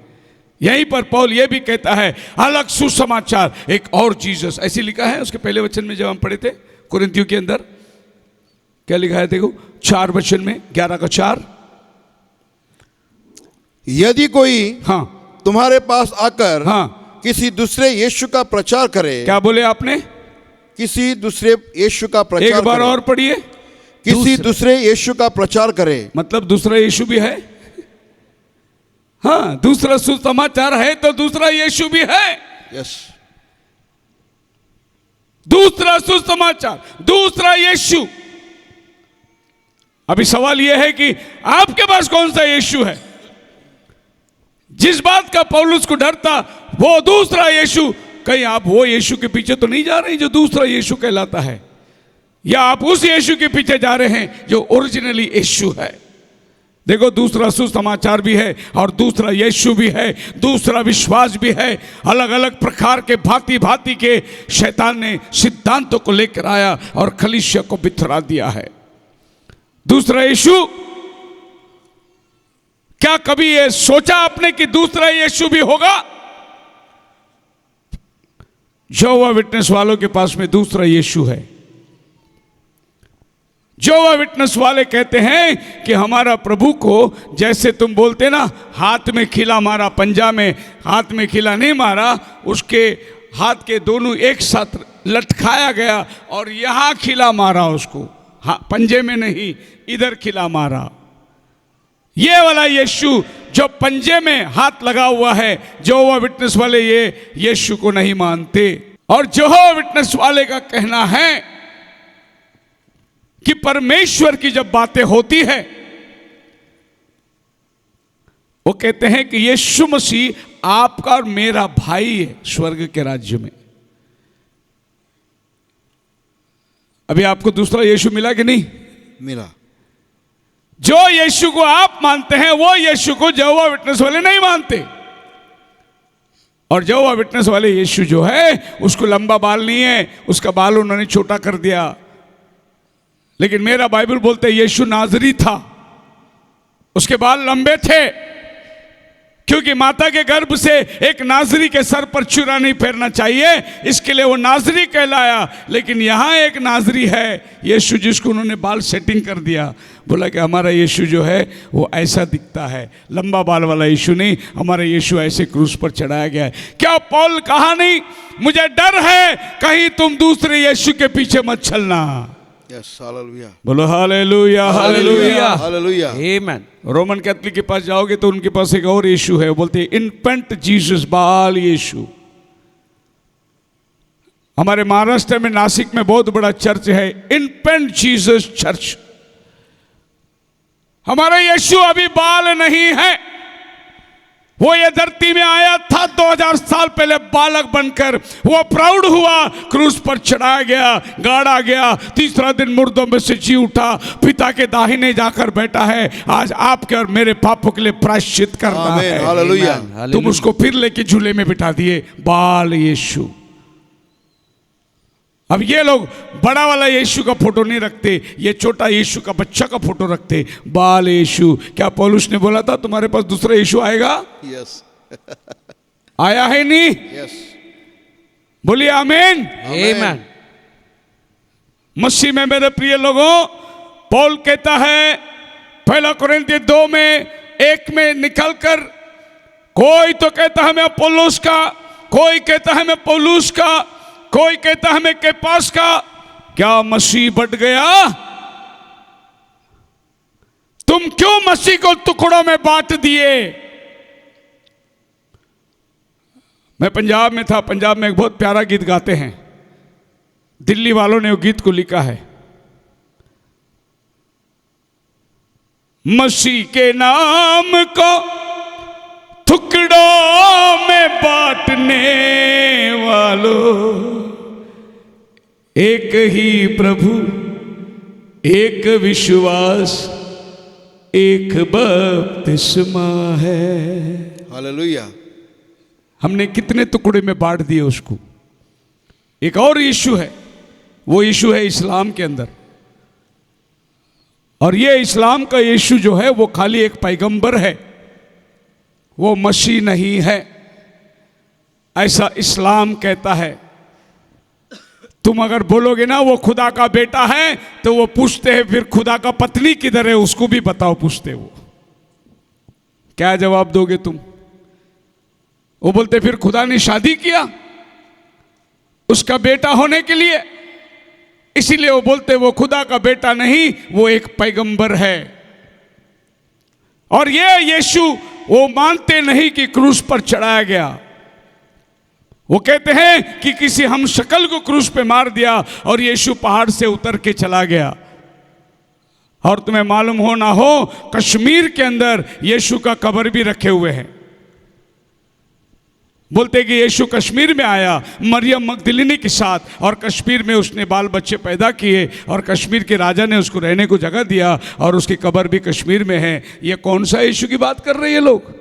यहीं पर पौल ये भी कहता है अलग सुसमाचार, एक और जीसस। ऐसे लिखा है उसके पहले वचन में जब हम पढ़े थे कुरिन्थियों के अंदर, क्या लिखा है? देखो 4 वचन में 11 का 4। यदि कोई हाँ तुम्हारे पास आकर हाँ किसी दूसरे यीशु का प्रचार करे, क्या बोले आपने? किसी दूसरे यीशु का प्रचार एक बार करे, और पढ़िए। किसी दूसरे यीशु का प्रचार करे, मतलब दूसरा यीशु भी है। हाँ, दूसरा सुसमाचार है तो दूसरा यीशु भी है। यस, दूसरा सुसमाचार, दूसरा यीशु। अभी सवाल यह है कि आपके पास कौन सा यीशु है? जिस बात का पौलुस को डर था वो दूसरा यीशु। कहीं आप वो यीशु के पीछे तो नहीं जा रहे जो दूसरा यीशु कहलाता है, या आप उस यीशु के पीछे जा रहे हैं जो ओरिजिनली यीशु है? देखो, दूसरा सुसमाचार भी है और दूसरा यीशु भी है, दूसरा विश्वास भी है। अलग अलग प्रकार के भांति भांति के शैतान ने सिद्धांतों को लेकर आया और कलीसिया को बिथरा दिया है। दूसरा यीशु, क्या कभी ये सोचा आपने कि दूसरा यीशु भी होगा? यहोवा विटनेस वालों के पास में दूसरा यीशु है। यहोवा विटनेस वाले कहते हैं कि हमारा प्रभु को जैसे तुम बोलते ना, हाथ में खिला मारा, पंजा में हाथ में खिला नहीं मारा, उसके हाथ के दोनों एक साथ लटकाया गया और यहां खिला मारा उसको, हाँ, पंजे में नहीं, इधर खिला मारा। ये वाला यीशु जो पंजे में हाथ लगा हुआ है, यहोवा विटनेस वाले ये यीशु को नहीं मानते। और यहोवा विटनेस वाले का कहना है कि परमेश्वर की जब बातें होती है वो कहते हैं कि यीशु मसीह आपका और मेरा भाई है स्वर्ग के राज्य में। अभी आपको दूसरा यीशु मिला कि नहीं मिला? जो यीशु को आप मानते हैं वो यीशु को यहोवा विटनेस वाले नहीं मानते। और यहोवा विटनेस वाले यीशु जो है उसको लंबा बाल नहीं है, उसका बाल उन्होंने छोटा कर दिया। लेकिन मेरा बाइबल बोलते यीशु नाजरी था, उसके बाल लंबे थे, क्योंकि माता के गर्भ से एक नाजरी के सर पर चूड़ा नहीं फेरना चाहिए, इसके लिए वो नाजरी कहलाया। लेकिन यहाँ एक नाजरी है यीशु जिसको उन्होंने बाल सेटिंग कर दिया। बोला कि हमारा यीशु जो है वो ऐसा दिखता है, लंबा बाल वाला यीशु नहीं, हमारा यीशु ऐसे क्रूस पर चढ़ाया गया है। क्या पौल कहा नहीं, मुझे डर है कहीं तुम दूसरे यीशु के पीछे मत चलना? यस, हालेलुया, बोलो हालेलुया, हालेलुया, हालेलुया, आमीन। रोमन कैथलिक के पास जाओगे तो उनके पास एक और यीशु है, बोलते हैं इन्फेंट जीसस, बाल यीशु। हमारे महाराष्ट्र में नासिक में बहुत बड़ा चर्च है, इन्फेंट जीसस चर्च। हमारा यीशु अभी बाल नहीं है। वो ये धरती में आया था 2000 साल पहले बालक बनकर। वो प्राउड हुआ, क्रूस पर चढ़ाया गया, गाड़ा गया, तीसरा दिन मुर्दों में से जी उठा, पिता के दाहिने जाकर बैठा है। आज आपके और मेरे पापों के लिए प्रायश्चित कर रहा आमीन, है। हालेलुया। तुम उसको फिर लेके झूले में बिठा दिए, बाल यीशु। अब ये लोग बड़ा वाला यीशु का फोटो नहीं रखते, ये छोटा यीशु का बच्चा का फोटो रखते, बाल यीशु। क्या पौलुस ने बोला था तुम्हारे पास दूसरा यीशु आएगा? यस आया है नहीं? यस बोलिए आमीन। आमीन। मसीह में मेरे प्रिय लोगों, पौल कहता है पहला कोरिन्थियों 2 में 1 में निकलकर, कोई तो कहता है मैं पौलुस का, कोई कहता है मैं पौलुस का, कोई कहता है मैं केफास का। क्या मसीह बढ़ गया? तुम क्यों मसीह को टुकड़ों में बांट दिए? मैं पंजाब में था, पंजाब में एक बहुत प्यारा गीत गाते हैं, दिल्ली वालों ने वो गीत को लिखा है। मसीह के नाम को टुकड़ों में बांटने वालों, एक ही प्रभु, एक विश्वास, एक बपतिस्मा है। हालेलुया। हमने कितने टुकड़े में बांट दिए उसको। एक और यीशु है, वो यीशु है इस्लाम के अंदर। और ये इस्लाम का यीशु जो है वो खाली एक पैगंबर है, वो मसीह नहीं है, ऐसा इस्लाम कहता है। तुम अगर बोलोगे ना वो खुदा का बेटा है, तो वो पूछते हैं फिर खुदा का पत्नी किधर है, उसको भी बताओ, पूछते वो। क्या जवाब दोगे तुम? वो बोलते फिर खुदा ने शादी किया उसका बेटा होने के लिए, इसीलिए वो बोलते वो खुदा का बेटा नहीं, वो एक पैगंबर है। और ये यीशु वो मानते नहीं कि क्रूस पर चढ़ाया गया। वो कहते हैं कि किसी हम शक्ल को क्रूस पे मार दिया और यीशु पहाड़ से उतर के चला गया। और तुम्हें मालूम हो ना हो, कश्मीर के अंदर यीशु का कब्र भी रखे हुए हैं। बोलते कि यीशु कश्मीर में आया मरियम मगदलिनी के साथ, और कश्मीर में उसने बाल बच्चे पैदा किए, और कश्मीर के राजा ने उसको रहने को जगह दिया, और उसकी कब्र भी कश्मीर में है। ये कौन सा यीशु की बात कर रहे हैं लोग?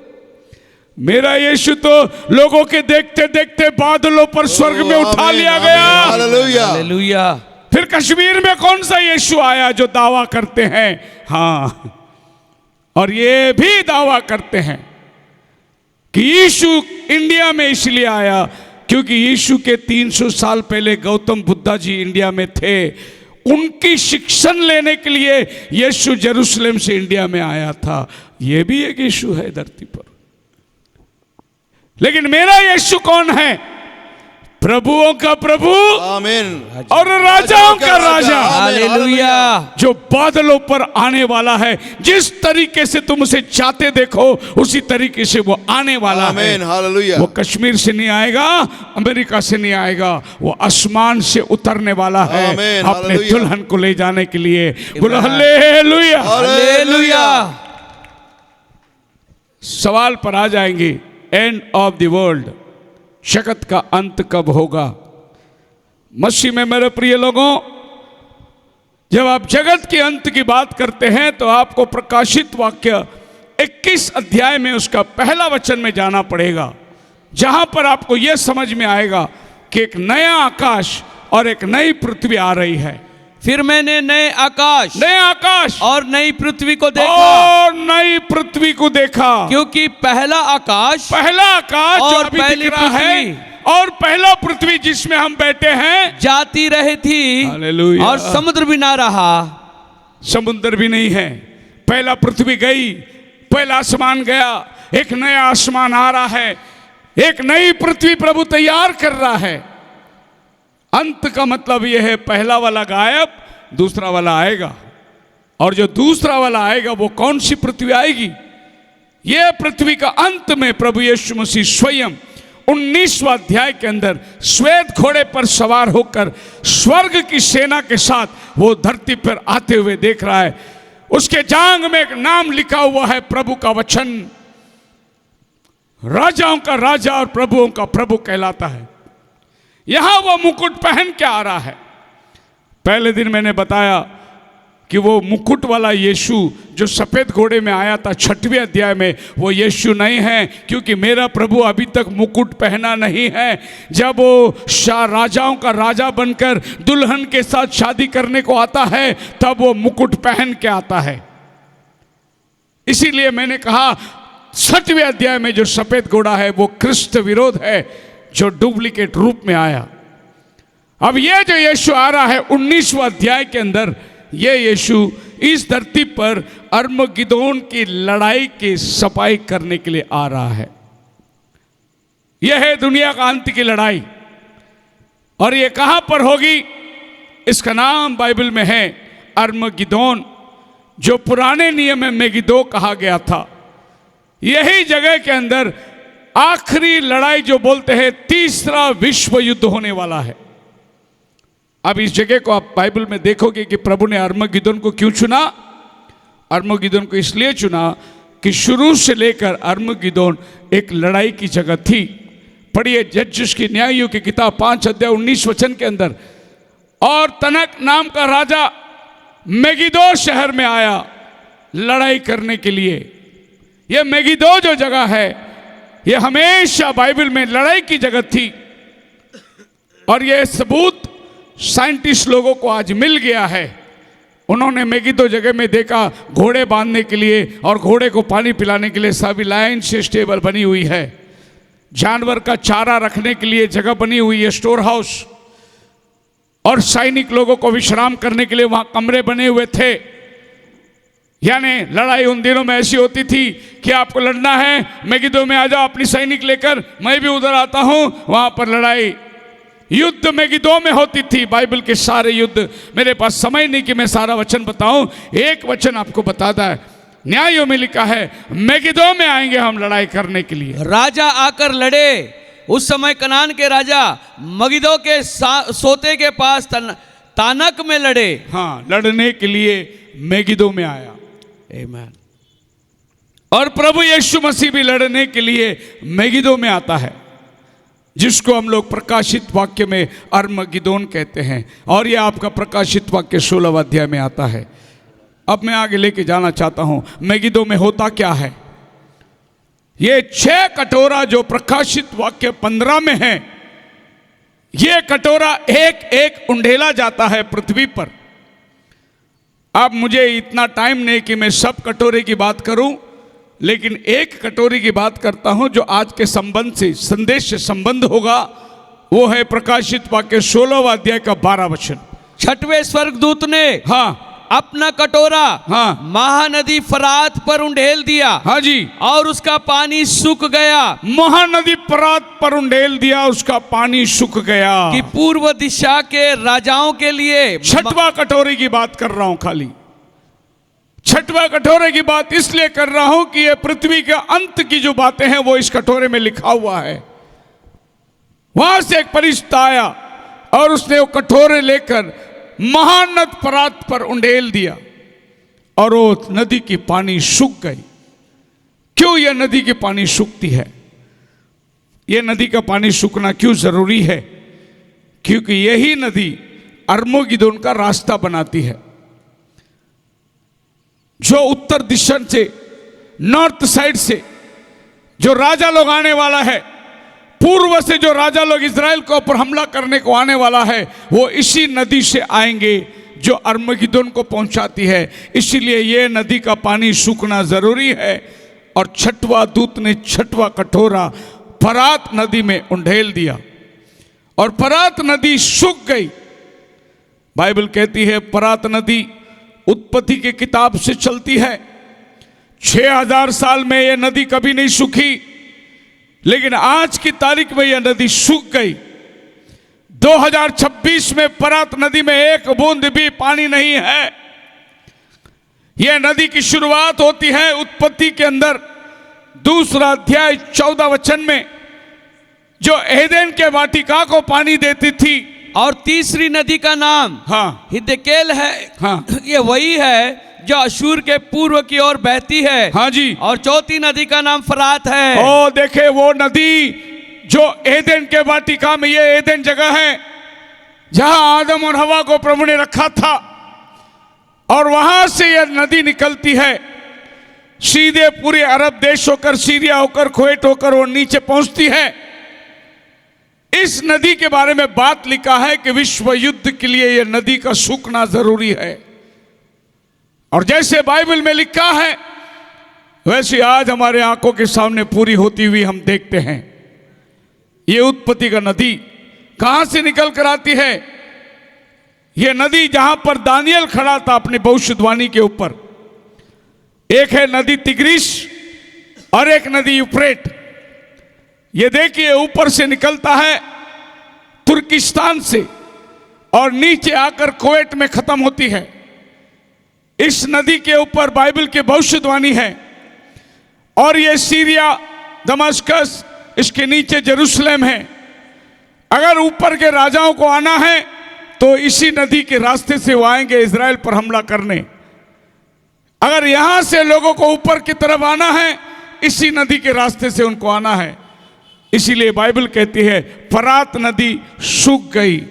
मेरा यीशु तो लोगों के देखते देखते बादलों पर स्वर्ग में उठा लिया गया। हालेलुया। हालेलुया। फिर कश्मीर में कौन सा यीशु आया जो दावा करते हैं? हाँ, और ये भी दावा करते हैं कि यीशु इंडिया में इसलिए आया क्योंकि यीशु के 300 साल पहले गौतम बुद्धा जी इंडिया में थे। उनकी शिक्षण लेने के लिए यीशु जेरूशलेम से इंडिया में आया था। यह भी एक यीशु है धरती पर। लेकिन मेरा यीशु कौन है? प्रभुओं का प्रभु आमीन। और राजाओं का राजा, हालेलुया। जो बादलों पर आने वाला है। जिस तरीके से तुम उसे चाहते देखो उसी तरीके से वो आने वाला है। आमीन। हालेलुया। वो कश्मीर से नहीं आएगा, अमेरिका से नहीं आएगा, वो आसमान से उतरने वाला है आमीन। अपने हालेलुया। दुल्हन को ले जाने के लिए। बोलो हालेलुया। हालेलुया। सवाल पर आ जाएंगे, एंड ऑफ द वर्ल्ड, जगत का अंत कब होगा? मसीह में मेरे प्रिय लोगों, जब आप जगत के अंत की बात करते हैं तो आपको प्रकाशित वाक्य 21 अध्याय में उसका पहला वचन में जाना पड़ेगा, जहां पर आपको यह समझ में आएगा कि एक नया आकाश और एक नई पृथ्वी आ रही है। फिर मैंने नए आकाश और नई पृथ्वी को देखा, और नई पृथ्वी को देखा, क्योंकि पहला आकाश जो और अभी पहली दिख रहा है पृथ्वी और पहला पृथ्वी जिसमें हम बैठे हैं जाती रही थी, हालेलुया। और समुद्र भी ना रहा। समुद्र भी नहीं है। पहला पृथ्वी गई, पहला आसमान गया, एक नया आसमान आ रहा है, एक नई पृथ्वी प्रभु तैयार कर रहा है। अंत का मतलब यह है पहला वाला गायब, दूसरा वाला आएगा। और जो दूसरा वाला आएगा वो कौन सी पृथ्वी आएगी? यह पृथ्वी का अंत में प्रभु यीशु मसीह स्वयं 19वां अध्याय के अंदर श्वेत घोड़े पर सवार होकर स्वर्ग की सेना के साथ वो धरती पर आते हुए देख रहा है। उसके जांग में एक नाम लिखा हुआ है, प्रभु का वचन, राजाओं का राजा और प्रभुओं का प्रभु कहलाता है। यहां वो मुकुट पहन के आ रहा है। पहले दिन मैंने बताया कि वो मुकुट वाला यीशु जो सफेद घोड़े में आया था 6वें अध्याय में, वो यीशु नहीं है, क्योंकि मेरा प्रभु अभी तक मुकुट पहना नहीं है। जब वो राजाओं का राजा बनकर दुल्हन के साथ शादी करने को आता है, तब वो मुकुट पहन के आता है। इसीलिए मैंने कहा 6वें अध्याय में जो सफेद घोड़ा है वो ख्रिस्त विरोध है, जो डुप्लीकेट रूप में आया। अब ये जो यीशु आ रहा है 19वें अध्याय के अंदर, ये यीशु इस धरती पर अर्मगिदोन की लड़ाई की सफाई करने के लिए आ रहा है। यह है दुनिया का अंत की लड़ाई। और ये कहां पर होगी? इसका नाम बाइबल में है अर्मगिदोन, जो पुराने नियम में मेगिदो कहा गया था। यही जगह के अंदर आखिरी लड़ाई जो बोलते हैं तीसरा विश्व युद्ध होने वाला है। अब इस जगह को आप बाइबल में देखोगे कि प्रभु ने अर्मगिदोन को क्यों चुना। अर्मगिदोन को इसलिए चुना कि शुरू से लेकर अर्मगिदोन एक लड़ाई की जगह थी। पढ़िए जजेस की न्यायों की किताब 5 अध्याय 19 वचन के अंदर, और तनक नाम का राजा मेगिदो शहर में आया लड़ाई करने के लिए। यह मेगिदो जो जगह है, यह हमेशा बाइबल में लड़ाई की जगह थी। और यह सबूत साइंटिस्ट लोगों को आज मिल गया है। उन्होंने मेगिदो जगह में देखा घोड़े बांधने के लिए और घोड़े को पानी पिलाने के लिए सभी लाइन से स्टेबल बनी हुई है। जानवर का चारा रखने के लिए जगह बनी हुई है, स्टोर हाउस। और सैनिक लोगों को विश्राम करने के लिए वहां कमरे बने हुए थे। यानी लड़ाई उन दिनों में ऐसी होती थी कि आपको लड़ना है, मेगिदो में आ जाओ अपनी सैनिक लेकर, मैं भी उधर आता हूं। वहां पर लड़ाई युद्ध मेगिदो में होती थी। बाइबल के सारे युद्ध, मेरे पास समय नहीं कि मैं सारा वचन बताऊं, एक वचन आपको बताता है। न्यायों में लिखा है मेगिदो में आएंगे हम लड़ाई करने के लिए। राजा आकर लड़े। उस समय कनान के राजा मगिदो के सोते के पास तानक में लड़े। हाँ, लड़ने के लिए मेगिदो में आया। आमीन। और प्रभु यीशु मसीह भी लड़ने के लिए मेगिदो में आता है, जिसको हम लोग प्रकाशित वाक्य में अर्मगिदोन कहते हैं। और यह आपका प्रकाशित वाक्य 16वां अध्याय में आता है। अब मैं आगे लेके जाना चाहता हूं मेगिदो में होता क्या है। ये 6 कटोरा जो प्रकाशित वाक्य 15 में है, ये कटोरा एक एक उंडेला जाता है पृथ्वी पर। अब मुझे इतना टाइम नहीं कि मैं सब कटोरे की बात करूं, लेकिन एक कटोरी की बात करता हूं जो आज के संबंध से, संदेश से संबंध होगा। वो है प्रकाशित वाक्य 16वां अध्याय का 12 वचन। 6वें स्वर्गदूत ने हाँ अपना कटोरा हाँ महानदी फरात पर उंडेल दिया। हाँ जी, और उसका पानी सूख गया। महानदी फरात पर उंडेल दिया, उसका पानी सूख गया। कि पूर्व दिशा के राजाओं के लिए 6वां कटोरे की बात कर रहा हूं। खाली 6वां कटोरे की बात इसलिए कर रहा हूं कि ये पृथ्वी के अंत की जो बातें हैं वो इस कटोरे में लिखा हुआ है। वहां से एक फरिश्ता आया और उसने वो कटोरे लेकर महानद फरात पर उंडेल दिया और वो नदी की पानी सूख गई। क्यों यह नदी की पानी सूखती है? यह नदी का पानी सूखना क्यों जरूरी है? क्योंकि यही नदी अर्मगिदोन का रास्ता बनाती है। जो उत्तर दिशा से, नॉर्थ साइड से जो राजा लोग आने वाला है, पूर्व से जो राजा लोग इजराइल के ऊपर हमला करने को आने वाला है, वो इसी नदी से आएंगे जो अर्मगिदोन को पहुंचाती है। इसीलिए ये नदी का पानी सूखना जरूरी है। और 6वां दूत ने 6वां कटोरा फरात नदी में उंडेल दिया और फरात नदी सूख गई। बाइबल कहती है फरात नदी उत्पत्ति की किताब से चलती है। 6000 साल में यह नदी कभी नहीं सूखी, लेकिन आज की तारीख में यह नदी सूख गई। 2026 में फरात नदी में एक बूंद भी पानी नहीं है। यह नदी की शुरुआत होती है उत्पत्ति के अंदर 2 अध्याय 14 वचन में, जो एदेन के वाटिका को पानी देती थी। और तीसरी नदी का नाम हाँ हिद्देकेल है। हाँ ये वही है जो अशूर के पूर्व की ओर बहती है। हाँ जी। और चौथी नदी का नाम फरात है। ओ देखे वो नदी जो एदेन के वाटिका में, ये एदेन जगह है जहां आदम और हवा को प्रभु ने रखा था, और वहां से यह नदी निकलती है सीधे पूरे अरब देश होकर, सीरिया होकर, कुवैत होकर वो नीचे पहुंचती है। इस नदी के बारे में बात लिखा है कि विश्व युद्ध के लिए यह नदी का सूखना जरूरी है। और जैसे बाइबल में लिखा है वैसे आज हमारे आंखों के सामने पूरी होती हुई हम देखते हैं। ये उत्पत्ति का नदी कहां से निकल कर आती है? यह नदी जहां पर दानियल खड़ा था अपनी भविष्यवाणी के ऊपर, एक है नदी तिग्रिस और एक नदी यूफ्रेट। ये देखिए ऊपर से निकलता है तुर्किस्तान से और नीचे आकर कुवैत में खत्म होती है। इस नदी के ऊपर बाइबल की भविष्यवाणी है। और ये सीरिया, दमिश्क, इसके नीचे जेरूशलेम है। अगर ऊपर के राजाओं को आना है तो इसी नदी के रास्ते से वो आएंगे इजराइल पर हमला करने। अगर यहां से लोगों को ऊपर की तरफ आना है, इसी नदी के रास्ते से उनको आना है। इसीलिए बाइबल कहती है फरात नदी सूख गई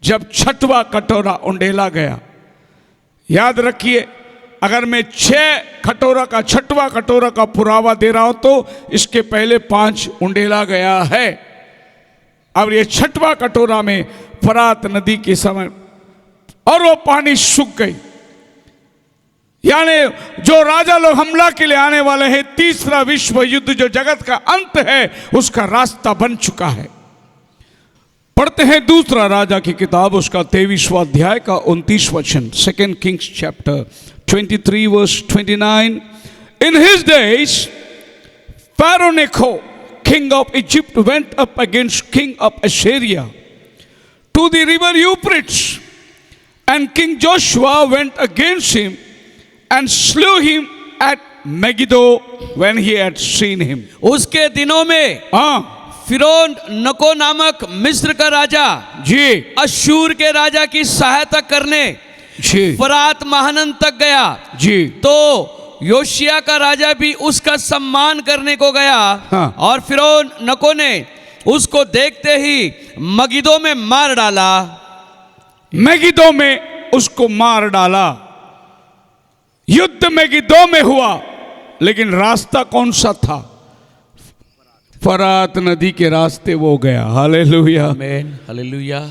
जब छठवां कटोरा उंडेला गया। याद रखिए, अगर मैं 6 कटोरा का छठवां कटोरा का पुरावा दे रहा हूं तो इसके पहले 5 उंडेला गया है। अब ये छठवां कटोरा में फरात नदी के समय और वो पानी सूख गई। यानी जो राजा लोग हमला के लिए आने वाले हैं, तीसरा विश्व युद्ध जो जगत का अंत है, उसका रास्ता बन चुका है। पढ़ते हैं दूसरा राजा की किताब, उसका 23वां अध्याय का 29 वचन, 2 Kings chapter 23 verse 29। In his days Pharaoh Necho king of Egypt went up against king of Assyria to the river Euphrates, and King Joshua went against him and slew him at Megiddo when he had seen him। उसके दिनों में हाँ फिरौन नको नामक मिस्र का राजा जी अशूर के राजा की सहायता करने जी फरात महानंद तक गया। जी तो योशिया का राजा भी उसका सम्मान करने को गया। हाँ। और फिरौन नको ने उसको देखते ही मगिदो में मार डाला। मेगिदो में उसको मार डाला। युद्ध मेगिदो में हुआ, लेकिन रास्ता कौन सा था? फरात नदी के रास्ते वो गया। हालेलुया, आमीन, हालेलुया।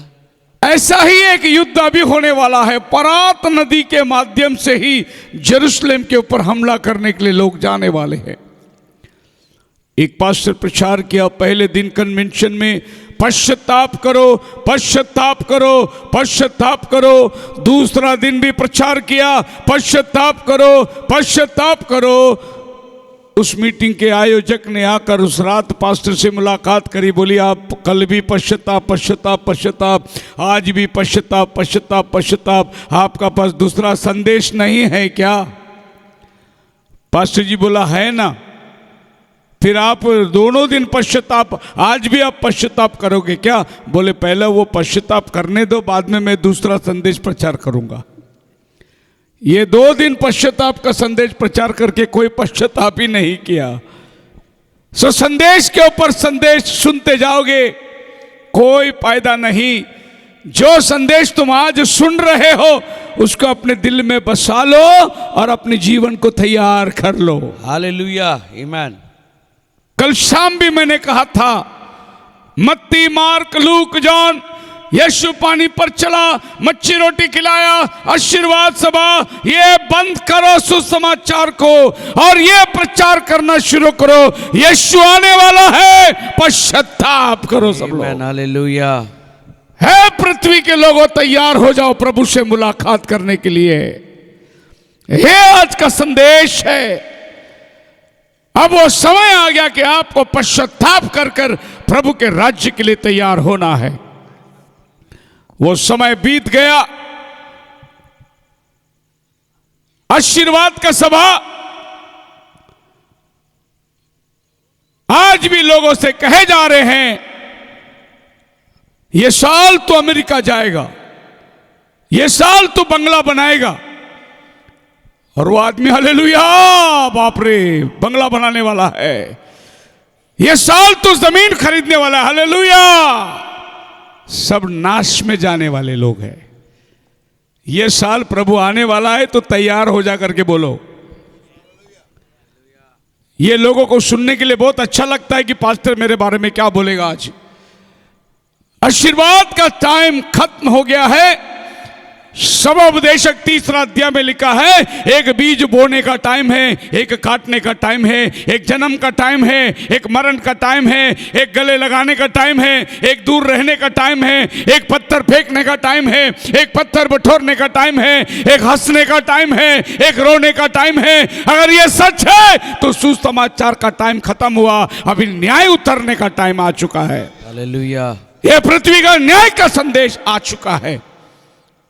ऐसा ही एक युद्ध अभी होने वाला है। फरात नदी के माध्यम से ही जेरूशलेम के ऊपर हमला करने के लिए लोग जाने वाले हैं। एक पास्टर प्रचार किया पहले दिन कन्वेंशन में, पश्चाताप करो, पश्चाताप करो, पश्चाताप करो। दूसरा दिन भी प्रचार किया, पश्चाताप करो, पश्चाताप करो। उस मीटिंग के आयोजक ने आकर उस रात पास्टर से मुलाकात करी, बोली आप कल भी पश्चाताप पश्चाताप पश्चाताप, आज भी पश्चाताप पश्चाताप पश्चाताप, आपका पास दूसरा संदेश नहीं है क्या? पास्टर जी बोला है ना। फिर आप दोनों दिन पश्चाताप, आज भी आप पश्चाताप करोगे क्या? बोले पहले वो पश्चाताप करने दो, बाद में मैं दूसरा संदेश प्रचार करूंगा। ये 2 दिन पश्चाताप का संदेश प्रचार करके कोई पश्चाताप ही नहीं किया। सो संदेश के ऊपर संदेश सुनते जाओगे, कोई फायदा नहीं। जो संदेश तुम आज सुन रहे हो उसको अपने दिल में बसा लो और अपने जीवन को तैयार कर लो। हालेलुया, आमीन। कल शाम भी मैंने कहा था, मत्ती, मार्क, लूक, जॉन, यीशु पानी पर चला, मच्छी रोटी खिलाया, आशीर्वाद सभा, ये बंद करो सुसमाचार को और ये प्रचार करना शुरू करो, यीशु आने वाला है, पश्चाताप करो सब लोग। आमीन, हालेलुया। है पृथ्वी के लोगों, तैयार हो जाओ प्रभु से मुलाकात करने के लिए। ये आज का संदेश है। अब वो समय आ गया कि आपको पश्चाताप कर कर प्रभु के राज्य के लिए तैयार होना है। वो समय बीत गया। आशीर्वाद का सभा आज भी लोगों से कहे जा रहे हैं, ये साल तो अमेरिका जाएगा, ये साल तो बंगला बनाएगा। और वो आदमी हालेलुया, बाप रे, बंगला बनाने वाला है। ये साल तो जमीन खरीदने वाला है, हालेलुया। सब नाश में जाने वाले लोग हैं। ये साल प्रभु आने वाला है, तो तैयार हो जा करके बोलो। ये लोगों को सुनने के लिए बहुत अच्छा लगता है कि पास्टर मेरे बारे में क्या बोलेगा आज। आशीर्वाद का टाइम खत्म हो गया है। समोपदेशक 3 अध्याय में लिखा है, एक बीज बोने का टाइम है, एक काटने का टाइम है, एक जन्म का टाइम है, एक मरण का टाइम है, एक गले लगाने का टाइम है, एक दूर रहने का टाइम है, एक पत्थर फेंकने का टाइम है, एक पत्थर बटोरने का टाइम है, एक हंसने का टाइम है, एक रोने का टाइम है। अगर ये सच है तो सुसमाचार का टाइम खत्म हुआ, अभी न्याय उतरने का टाइम आ चुका है। हालेलुया। यह पृथ्वी का न्याय का संदेश आ चुका है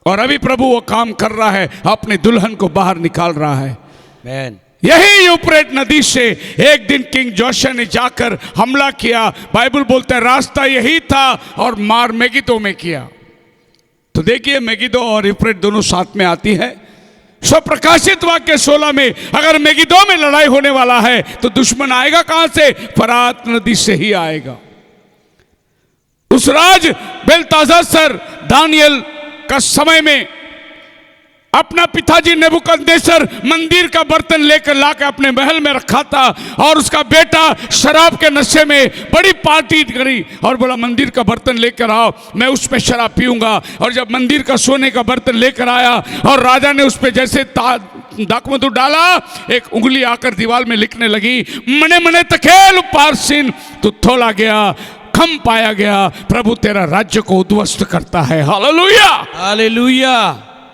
और अभी प्रभु वो काम कर रहा है, अपने दुल्हन को बाहर निकाल रहा है। मैन। यही यूफ्रेट नदी से एक दिन किंग जोशिया ने जाकर हमला किया। बाइबल बोलता है रास्ता यही था और मार मेगिदो में किया। तो देखिए, मेगिदो और यूफ्रेट दोनों साथ में आती है। स्वप्रकाशित वाक्य 16 में अगर मेगिदो में लड़ाई होने वाला है तो दुश्मन आएगा कहां से? फरात नदी से ही आएगा। उस राज बेलताशर दानियल का समय में अपना पिताजी नेबुकदनेस्सर मंदिर का बर्तन लेकर लाकर अपने महल में रखा था और उसका बेटा शराब के नशे में बड़ी पार्टी करी और बोला मंदिर का बर्तन लेकर आओ, मैं उसमें शराब पीऊंगा। और जब मंदिर का सोने का बर्तन लेकर आया और राजा ने उस पर जैसे दाकमधु डाला, एक उंगली आकर दीवार में लिखने लगी, मने मने तखेल पारसिन, तो थोला गया, खम पाया गया, प्रभु तेरा राज्य को उद्ध्वस्त करता है। Hallelujah, hallelujah.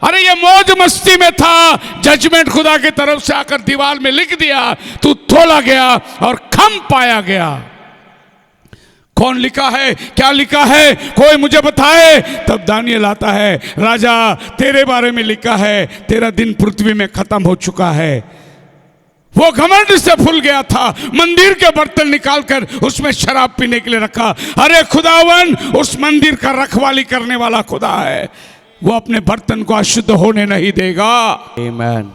अरे ये मौज मस्ती में था, जजमेंट खुदा की तरफ से आकर दीवार में लिख दिया, तू तोला गया और खम पाया गया। कौन लिखा है, क्या लिखा है, कोई मुझे बताए। तब दानियल आता है, राजा तेरे बारे में लिखा है, तेरा दिन पृथ्वी में खत्म हो चुका है। वो घमंड से फूल गया था, मंदिर के बर्तन निकालकर उसमें शराब पीने के लिए रखा। अरे खुदावन उस मंदिर का रखवाली करने वाला खुदा है, वो अपने बर्तन को अशुद्ध होने नहीं देगा। आमीन।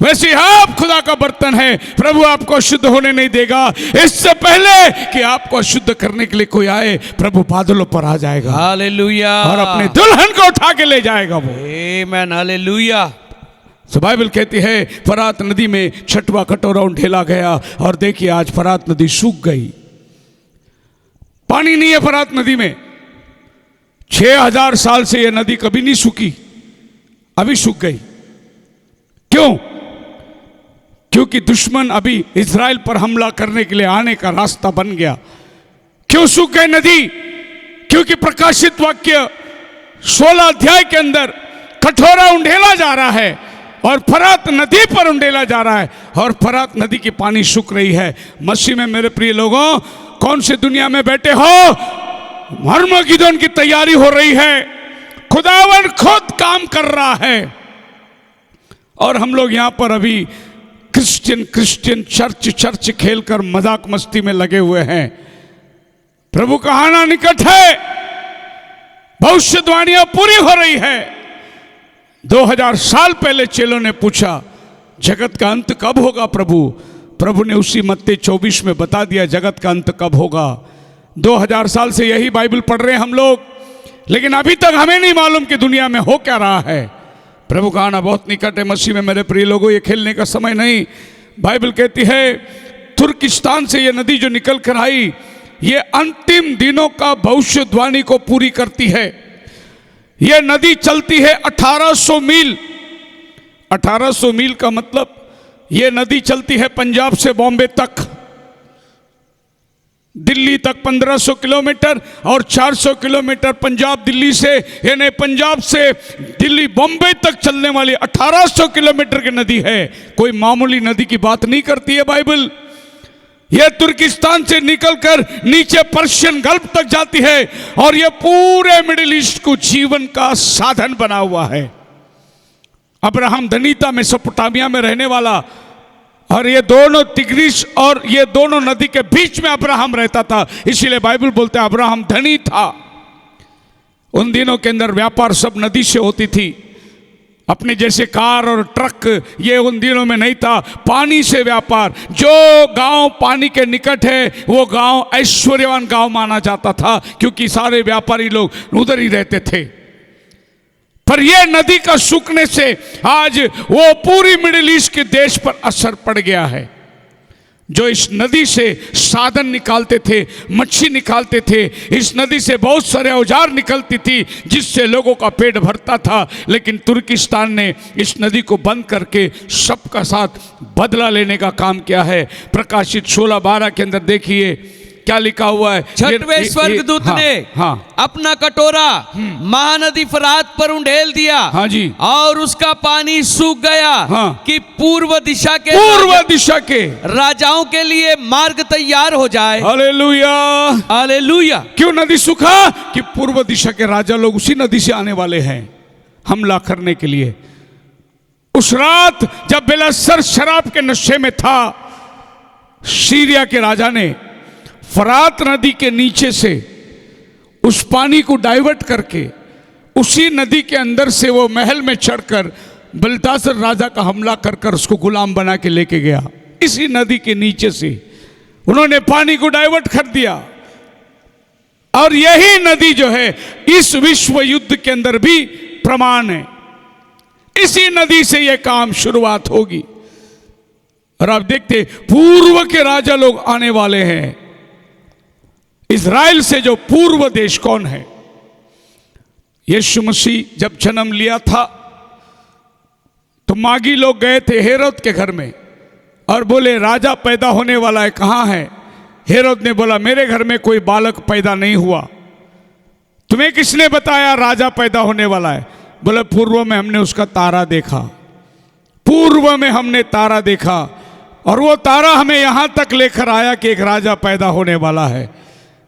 वैसे आप खुदा का बर्तन है, प्रभु आपको अशुद्ध होने नहीं देगा। इससे पहले कि आपको अशुद्ध करने के लिए कोई आए, प्रभु बादलों पर आ जाएगा, हालेलुया, और अपने दुल्हन को उठा के ले जाएगा वो। आमीन, हालेलुया। तो बाइबल कहती है फरात नदी में 6वां कटोरा ढेला गया और देखिए आज फरात नदी सूख गई, पानी नहीं है फरात नदी में। 6000 साल से यह नदी कभी नहीं सूखी, अभी सूख गई। क्यों? क्योंकि दुश्मन अभी इज़राइल पर हमला करने के लिए आने का रास्ता बन गया। क्यों सूख गई नदी? क्योंकि प्रकाशित वाक्य 16 अध्याय के अंदर कटोरा उंडेला जा रहा है और फरात नदी पर उंडेला जा रहा है और फरात नदी की पानी सूख रही है। मसीह में मेरे प्रिय लोगों, कौन सी दुनिया में बैठे हो, हर्मगिदोन की तैयारी हो रही है, खुदावन खुद काम कर रहा है और हम लोग यहां पर अभी क्रिश्चियन चर्च खेलकर मजाक मस्ती में लगे हुए हैं। प्रभु का आना निकट है, भविष्यवाणियां पूरी हो रही है। 2000 साल पहले चेलों ने पूछा जगत का अंत कब होगा प्रभु? प्रभु ने उसी मत्ती 24 में बता दिया जगत का अंत कब होगा। 2000 साल से यही बाइबल पढ़ रहे हैं हम लोग, लेकिन अभी तक हमें नहीं मालूम कि दुनिया में हो क्या रहा है। प्रभु का आना बहुत निकट है। मसीह में मेरे प्रिय लोगों, ये खेलने का समय नहीं। बाइबल कहती है तुर्किस्तान से ये नदी जो निकल कर आई, ये अंतिम दिनों का भविष्यवाणी को पूरी करती है। ये नदी चलती है 1800 मील। 1800 मील का मतलब ये नदी चलती है पंजाब से बॉम्बे तक, दिल्ली तक 1500 किलोमीटर और 400 किलोमीटर पंजाब दिल्ली से, यानी पंजाब से दिल्ली बॉम्बे तक चलने वाली 1800 किलोमीटर की नदी है। कोई मामूली नदी की बात नहीं करती है बाइबल। यह तुर्किस्तान से निकलकर नीचे पर्शियन गल्फ तक जाती है और यह पूरे मिडिल ईस्ट को जीवन का साधन बना हुआ है। अब्राहम धनीता मेसोपोटामिया में रहने वाला, और ये दोनों तिग्रिस और ये दोनों नदी के बीच में अब्राहम रहता था, इसीलिए बाइबल बोलते हैं अब्राहम धनी था। उन दिनों के अंदर व्यापार सब नदी से होती थी। अपने जैसे कार और ट्रक ये उन दिनों में नहीं था, पानी से व्यापार। जो गांव पानी के निकट है वो गांव ऐश्वर्यवान गांव माना जाता था, क्योंकि सारे व्यापारी लोग उधर ही रहते थे। पर यह नदी का सूखने से आज वो पूरी मिडिल ईस्ट के देश पर असर पड़ गया है। जो इस नदी से साधन निकालते थे, मच्छी निकालते थे, इस नदी से बहुत सारे औजार निकलती थी जिससे लोगों का पेट भरता था। लेकिन तुर्किस्तान ने इस नदी को बंद करके सबका साथ बदला लेने का काम किया है। प्रकाशित 16:12 के अंदर देखिए क्या लिखा हुआ है। छठवें स्वर्गदूत ने अपना कटोरा महानदी फरात पर उंडेल दिया। हाँ जी। और उसका पानी सूख गया कि पूर्व दिशा के राजाओं के लिए मार्ग तैयार हो जाए। Hallelujah, hallelujah. क्यों नदी सूखा? कि पूर्व दिशा के राजा लोग उसी नदी से आने वाले हैं हमला करने के लिए। उस रात जब बेलशस्सर शराब के नशे में था, सीरिया के राजा ने फरात नदी के नीचे से उस पानी को डाइवर्ट करके उसी नदी के अंदर से वो महल में चढ़कर बेलशस्सर राजा का हमला कर उसको गुलाम बना के लेके गया। इसी नदी के नीचे से उन्होंने पानी को डाइवर्ट कर दिया। और यही नदी जो है इस विश्व युद्ध के अंदर भी प्रमाण है। इसी नदी से यह काम शुरुआत होगी। और आप देखते पूर्व के राजा लोग आने वाले हैं। इज़राइल से जो पूर्व देश कौन है? यीशु मसीह जब जन्म लिया था तो मागी लोग गए थे हेरोद के घर में और बोले राजा पैदा होने वाला है, कहाँ है? हेरोद ने बोला मेरे घर में कोई बालक पैदा नहीं हुआ। तुम्हें किसने बताया राजा पैदा होने वाला है? बोले पूर्व में हमने उसका तारा देखा, पूर्व में हमने तारा देखा और वो तारा हमें यहां तक लेकर आया कि एक राजा पैदा होने वाला है।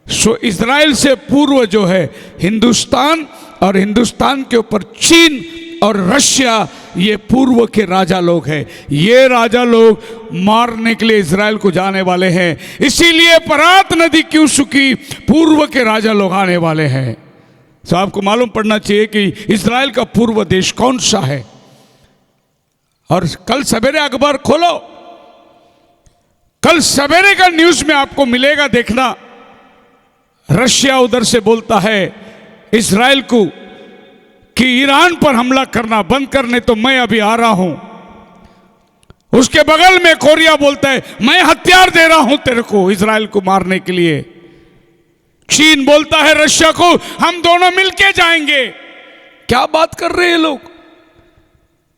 सो इज़राइल से पूर्व जो है हिंदुस्तान, और हिंदुस्तान के ऊपर चीन और रशिया, ये पूर्व के राजा लोग हैं। ये राजा लोग मारने के लिए इज़राइल को जाने वाले हैं। इसीलिए फरात नदी क्यों सूखी? पूर्व के राजा लोग आने वाले हैं। तो आपको मालूम पड़ना चाहिए कि इज़राइल का पूर्व देश कौन सा है। और कल सवेरे अखबार खोलो, कल सवेरे का न्यूज में आपको मिलेगा, देखना। रशिया उधर से बोलता है इज़राइल को कि ईरान पर हमला करना बंद करने, तो मैं अभी आ रहा हूं। उसके बगल में कोरिया बोलता है मैं हथियार दे रहा हूं तेरे को इज़राइल को मारने के लिए। चीन बोलता है रशिया को हम दोनों मिलके जाएंगे। क्या बात कर रहे हैं लोग?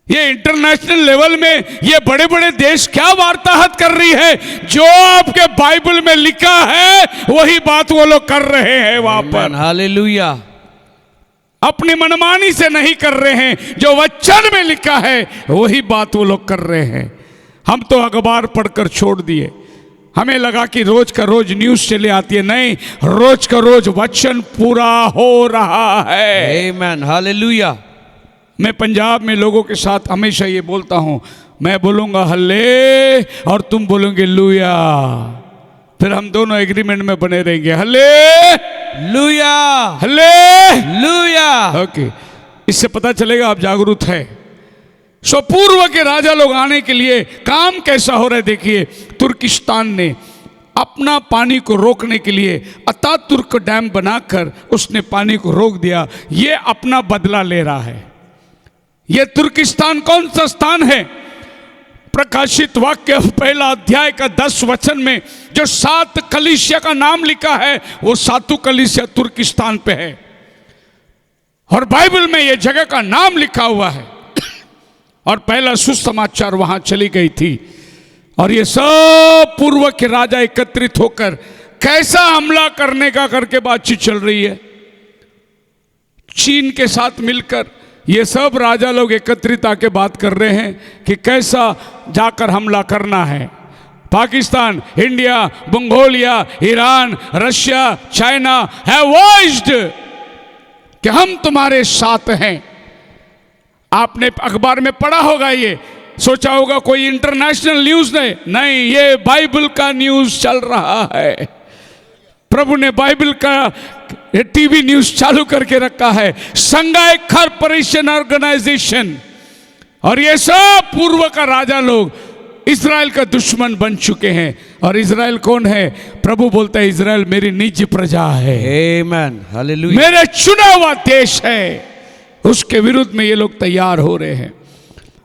ये इंटरनेशनल लेवल में ये बड़े बड़े देश क्या वार्ताहत कर रही है? जो आपके बाइबल में लिखा है वही बात वो लोग कर रहे हैं वहां पर। हालेलुया। अपनी मनमानी से नहीं कर रहे हैं, जो वचन में लिखा है वही बात वो लोग कर रहे हैं। हम तो अखबार पढ़कर छोड़ दिए, हमें लगा कि रोज का रोज न्यूज चले आती है। नहीं, रोज का रोज वचन पूरा हो रहा है। आमीन, हालेलुया। मैं पंजाब में लोगों के साथ हमेशा ये बोलता हूं, मैं बोलूंगा हल्ले और तुम बोलोगे लूया, फिर हम दोनों एग्रीमेंट में बने रहेंगे। हल्ले लूया, हल्ले लूया। ओके, इससे पता चलेगा आप जागरूक है। सो पूर्व के राजा लोग आने के लिए काम कैसा हो रहा है देखिए। तुर्किस्तान ने अपना पानी को रोकने के लिए अतातुर्क डैम बनाकर उसने पानी को रोक दिया। ये अपना बदला ले रहा है। ये तुर्किस्तान कौन सा स्थान है? प्रकाशित वाक्य पहला अध्याय का 10 वचन में जो 7 कलीसिया का नाम लिखा है वो 7 कलीसिया तुर्किस्तान पे है। और बाइबल में ये जगह का नाम लिखा हुआ है। और पहला सुसमाचार वहां चली गई थी। और ये सब पूर्व के राजा एकत्रित होकर कैसा हमला करने का करके बातचीत चल रही है। चीन के साथ मिलकर ये सब राजा लोग एकत्रित आके बात कर रहे हैं कि कैसा जाकर हमला करना है। Pakistan, India, Mongolia, Iran, Russia, China have voiced कि हम तुम्हारे साथ हैं। आपने अखबार में पढ़ा होगा, ये सोचा होगा कोई इंटरनेशनल न्यूज नहीं, ये बाइबल का न्यूज चल रहा है। प्रभु ने बाइबल का ये टीवी न्यूज चालू करके रखा है, संघाई कॉर्पोरेशन ऑर्गेनाइजेशन, और ये सब पूर्व का राजा लोग इज़राइल का दुश्मन बन चुके हैं। और इज़राइल कौन है? प्रभु बोलता है इज़राइल मेरी निज प्रजा है, आमेन, हालेलुया। मेरे चुना हुआ देश है। उसके विरुद्ध में ये लोग तैयार हो रहे हैं।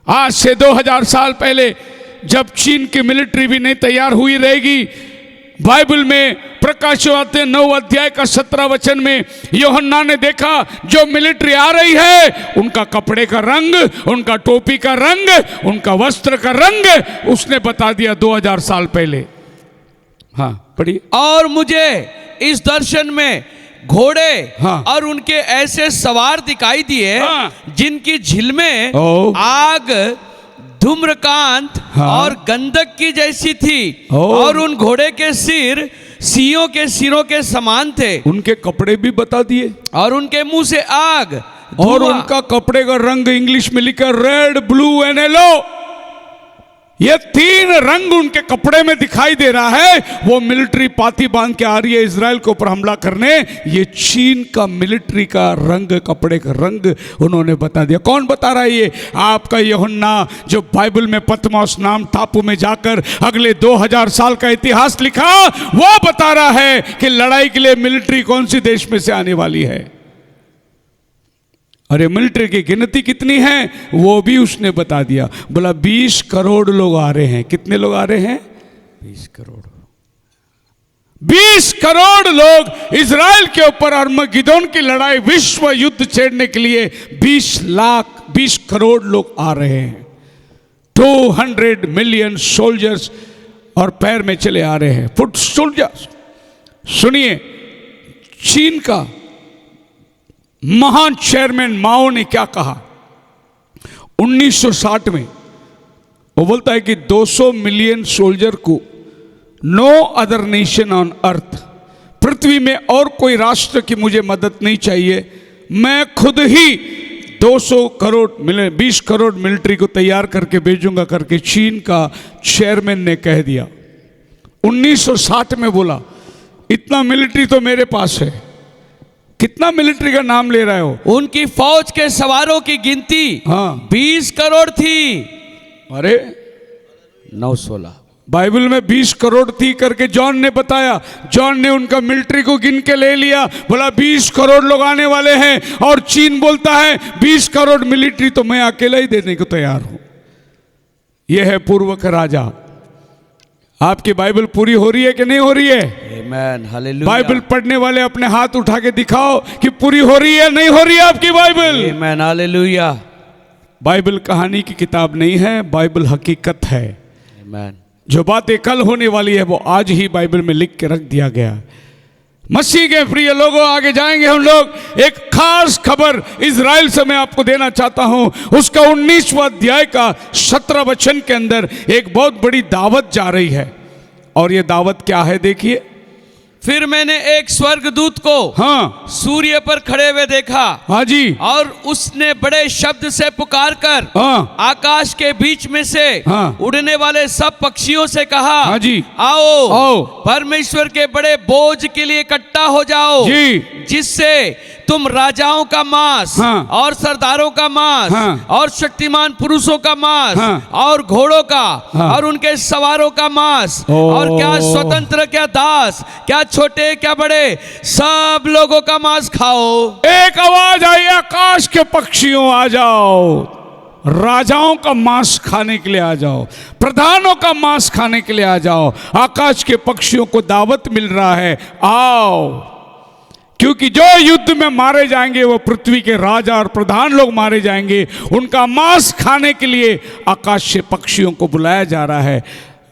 आज से 2000 साल पहले जब चीन की मिलिट्री भी नहीं तैयार हुई रहेगी, बाइबल में प्रकाशवाक्य 9 अध्याय का 17 वचन में यूहन्ना ने देखा जो मिलिट्री आ रही है, उनका कपड़े का रंग, उनका टोपी का रंग, उनका वस्त्र का रंग उसने बता दिया 2000 साल पहले। हाँ पढ़िए। और मुझे इस दर्शन में घोड़े हाँ। और उनके ऐसे सवार दिखाई दिए हाँ। जिनकी झिलमें ओ। आग, धूम्रकांत हाँ। और गंधक की जैसी थी, ओ। और उन घोड़े के सिर सियों के सिरों के समान थे, उनके कपड़े भी बता दिए, और उनके मुंह से आग, और धुआं। उनका कपड़े का रंग इंग्लिश में लिखा रेड, ब्लू एंड येलो। ये 3 रंग उनके कपड़े में दिखाई दे रहा है। वो मिलिट्री पाती बांध के आ रही है इजराइल के ऊपर हमला करने। ये चीन का मिलिट्री का रंग, कपड़े का रंग उन्होंने बता दिया। कौन बता रहा है? ये आपका यूहन्ना, जो बाइबल में पतमोस नाम टापू में जाकर अगले 2000 साल का इतिहास लिखा, वो बता रहा है कि लड़ाई के लिए मिलिट्री कौन सी देश में से आने वाली है। अरे मिलिट्री की गिनती कितनी है वो भी उसने बता दिया। बोला 20 करोड़ लोग आ रहे हैं। कितने लोग आ रहे हैं? 20 करोड़। 20 करोड़ लोग इजराइल के ऊपर अर्मगिदोन की लड़ाई, विश्व युद्ध छेड़ने के लिए 20 करोड़ लोग आ रहे हैं। 200 मिलियन सोल्जर्स और पैर में चले आ रहे हैं, फुट सोल्जर्स। सुनिए, चीन का महान चेयरमैन माओ ने क्या कहा 1960 में? वो बोलता है कि 200 मिलियन सोल्जर को no other nation on earth, पृथ्वी में और कोई राष्ट्र की मुझे मदद नहीं चाहिए, मैं खुद ही 200 करोड़ 20 करोड़ मिलिट्री को तैयार करके भेजूंगा करके चीन का चेयरमैन ने कह दिया। 1960 में बोला इतना मिलिट्री तो मेरे पास है। कितना मिलिट्री का नाम ले रहे हो? उनकी फौज के सवारों की गिनती हाँ 20 करोड़ थी। अरे 916 बाइबल में 20 करोड़ थी करके जॉन ने बताया। जॉन ने उनका मिलिट्री को गिन के ले लिया, बोला 20 करोड़ लोग आने वाले हैं। और चीन बोलता है 20 करोड़ मिलिट्री तो मैं अकेला ही देने को तैयार हूं। यह है पूर्व का राजा। आपकी बाइबल पूरी हो रही है कि नहीं हो रही है? आमेन, हालेलुया। बाइबल पढ़ने वाले अपने हाथ उठा के दिखाओ कि पूरी हो रही है नहीं हो रही है आपकी बाइबल। आमेन, हालेलुया। बाइबल कहानी की किताब नहीं है, बाइबल हकीकत है। आमेन। जो बातें कल होने वाली है वो आज ही बाइबल में लिख के रख दिया गया। मसीह के प्रिय लोगों, आगे जाएंगे हम लोग। एक खास खबर इजराइल से मैं आपको देना चाहता हूं। उसका 19वां अध्याय का 17 वचन के अंदर एक बहुत बड़ी दावत जा रही है। और ये दावत क्या है देखिए। फिर मैंने एक स्वर्गदूत को हाँ सूर्य पर खड़े हुए देखा, हाँ जी, और उसने बड़े शब्द से पुकार कर हाँ आकाश के बीच में से हाँ। उड़ने वाले सब पक्षियों से कहा, हाँ जी, आओ आओ। परमेश्वर के बड़े बोझ के लिए इकट्ठा हो जाओ जी, जिससे तुम राजाओं का मांस हाँ। और सरदारों का मांस हाँ। और शक्तिमान पुरुषों का मांस हाँ। और घोड़ों का हाँ। और उनके सवारों का मांस, ओ। और क्या स्वतंत्र क्या दास, क्या छोटे क्या बड़े, सब लोगों का मांस खाओ। एक आवाज आई, आकाश के पक्षियों आ जाओ, राजाओं का मांस खाने के लिए आ जाओ, प्रधानों का मांस खाने के लिए आ जाओ। आकाश के पक्षियों को दावत मिल रहा है, आओ। क्योंकि जो युद्ध में मारे जाएंगे वो पृथ्वी के राजा और प्रधान लोग मारे जाएंगे। उनका मांस खाने के लिए आकाश से पक्षियों को बुलाया जा रहा है।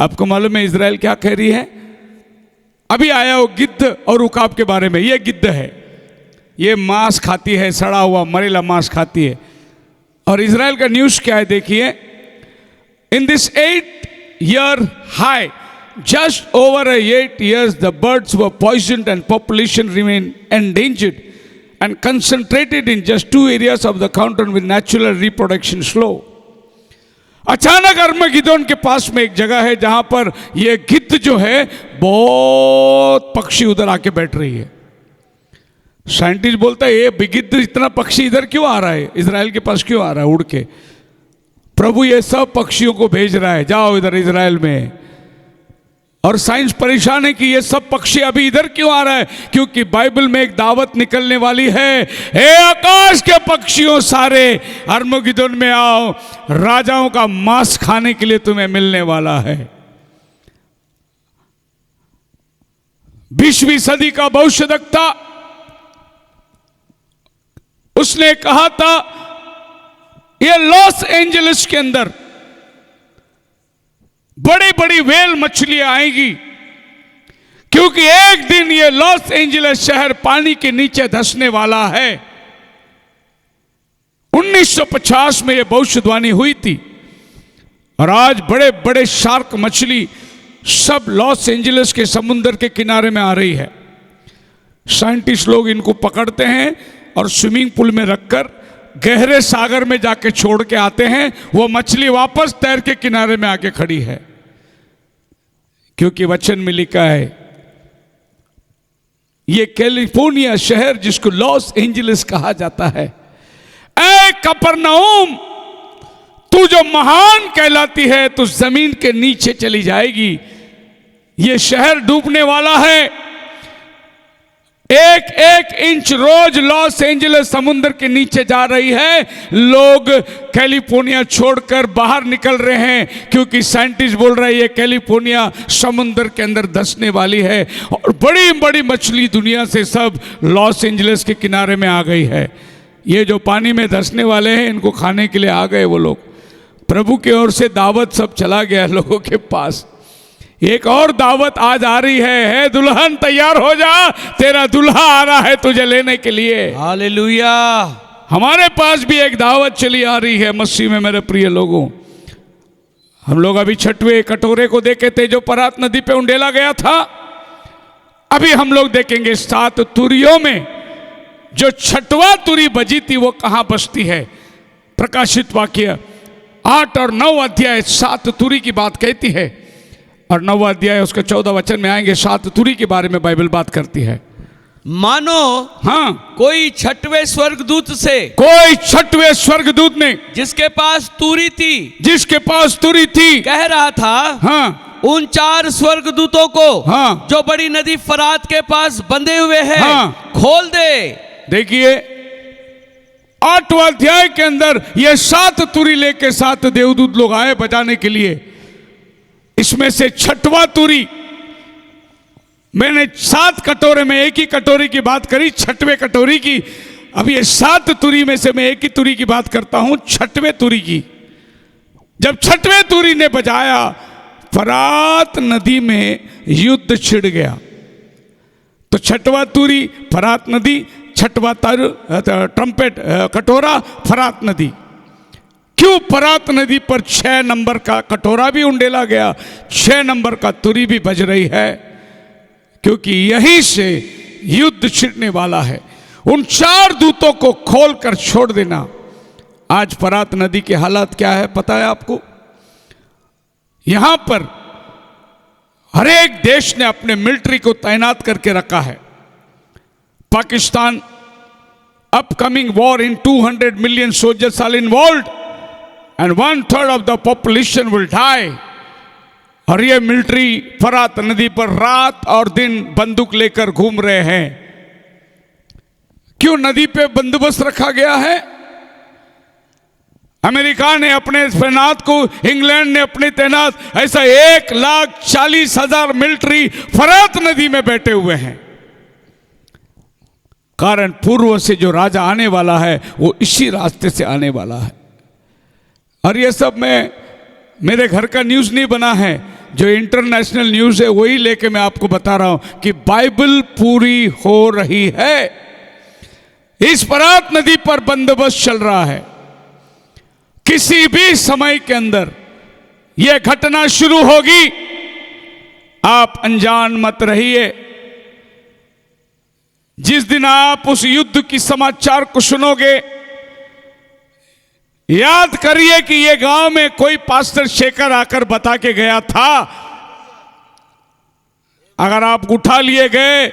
आपको मालूम है इजराइल क्या कह रही है? अभी आया वो गिद्ध और उकाब के बारे में। ये गिद्ध है, ये मांस खाती है, सड़ा हुआ मरेला मांस खाती है। और इजराइल का न्यूज क्या है देखिए। In this 8 year high, just over 8 years, the birds were poisoned and population remained endangered and concentrated in just 2 areas of the continent with natural reproduction slow. अचानक अर्मगिदोन के पास में एक जगह है जहां पर यह गिद्ध जो है बहुत पक्षी उधर आके बैठ रही है। साइंटिस्ट बोलता है ये बिगिद्ध इतना पक्षी इधर क्यों आ रहा है, इजराइल के पास क्यों आ रहा है उड़ के। प्रभु ये सब पक्षियों को भेज रहा है, जाओ इधर इजराइल में। और साइंस परेशान है कि ये सब पक्षी अभी इधर क्यों आ रहा है, क्योंकि बाइबल में एक दावत निकलने वाली है, हे आकाश के पक्षियों सारे अरमगेदोन में आओ, राजाओं का मांस खाने के लिए तुम्हें मिलने वाला है। 20वीं सदी का भविष्यद्वक्ता उसने कहा था ये लॉस एंजलिस के अंदर बड़ी बड़ी व्हेल मछलियां आएंगी, क्योंकि एक दिन ये लॉस एंजलिस शहर पानी के नीचे धंसने वाला है। 1950 में यह भविष्यवाणी हुई थी और आज बड़े बड़े शार्क मछली सब लॉस एंजलिस के समुद्र के किनारे में आ रही है। साइंटिस्ट लोग इनको पकड़ते हैं और स्विमिंग पूल में रखकर गहरे सागर में जाके छोड़ के आते हैं। वो मछली वापस तैर के किनारे में आके खड़ी है, क्योंकि वचन में लिखा है ये कैलिफोर्निया शहर जिसको लॉस एंजलिस कहा जाता है, ऐ कफरनहूम तू जो महान कहलाती है तू जमीन के नीचे चली जाएगी। ये शहर डूबने वाला है। एक एक इंच रोज लॉस एंजलिस समुद्र के नीचे जा रही है। लोग कैलिफोर्निया छोड़कर बाहर निकल रहे हैं, क्योंकि साइंटिस्ट बोल रहे हैं ये कैलिफोर्निया समुद्र के अंदर धंसने वाली है और बड़ी बड़ी मछली दुनिया से सब लॉस एंजलिस के किनारे में आ गई है। ये जो पानी में धंसने वाले हैं इनको खाने के लिए आ गए वो लोग। प्रभु की ओर से दावत सब चला गया लोगों के पास। एक और दावत आज आ रही है दुल्हन तैयार हो जा, तेरा दुल्हा आ रहा है तुझे लेने के लिए। हालेलुया। हमारे पास भी एक दावत चली आ रही है मसीह में मेरे प्रिय लोगों। हम लोग अभी छठवें कटोरे को देखे थे जो परात नदी पे उंडेला गया था। अभी हम लोग देखेंगे 7 तुरियों में जो छठवां तुरी बजी थी वो कहां बजती है। प्रकाशित वाक्य 8 और 9 अध्याय 7 तुरी की बात कहती है और 9 अध्याय उसके 14 वचन में आएंगे 7 तुरी के बारे में बाइबल बात करती है। मानो कोई छठवें स्वर्गदूत ने जिसके पास तुरी थी कह रहा था उन 4 स्वर्गदूतों को जो बड़ी नदी फरात के पास बंधे हुए हैं खोल दे। देखिए 8वां अध्याय के अंदर ये 7 तुरी लेके 7 देवदूत लोग आए बजाने के लिए। इसमें से छठवां तुरी, मैंने 7 कटोरे में एक ही कटोरी की बात करी, छठवें कटोरी की। अब ये 7 तुरी में से मैं एक ही तुरी की बात करता हूं, छठवें तुरी की। जब छठवें तुरी ने बजाया फरात नदी में युद्ध छिड़ गया। तो छठवां तुरी फरात नदी, छठवां ट्रम्पेट कटोरा फरात नदी। क्यों फरात नदी पर 6 नंबर का कटोरा भी उंडेला गया, 6 नंबर का तुरी भी बज रही है, क्योंकि यहीं से युद्ध छिड़ने वाला है। उन 4 दूतों को खोलकर छोड़ देना। आज फरात नदी के हालात क्या है पता है आपको? यहां पर हर एक देश ने अपने मिलिट्री को तैनात करके रखा है। Pakistan upcoming war in 200 million soldiers are involved and 1/3 of the population will die। और ये मिलिट्री फरात नदी पर रात और दिन बंदूक लेकर घूम रहे हैं। क्यों नदी पे बंदोबस्त रखा गया है? अमेरिका ने अपने तैनात को, इंग्लैंड ने अपने तैनात, ऐसा 1,40,000 मिलिट्री फरात नदी में बैठे हुए हैं। कारण पूर्व से जो राजा आने वाला है वो इसी रास्ते से आने वाला है। और ये सब मेरे घर का न्यूज़ नहीं बना है, जो इंटरनेशनल न्यूज़ है वही लेके मैं आपको बता रहा हूं कि बाइबल पूरी हो रही है। इस फरात नदी पर बंदोबस्त चल रहा है। किसी भी समय के अंदर यह घटना शुरू होगी, आप अनजान मत रहिए। जिस दिन आप उस युद्ध की समाचार को सुनोगे, याद करिए कि यह गांव में कोई पास्टर शेखर आकर बता के गया था। अगर आप उठा लिए गए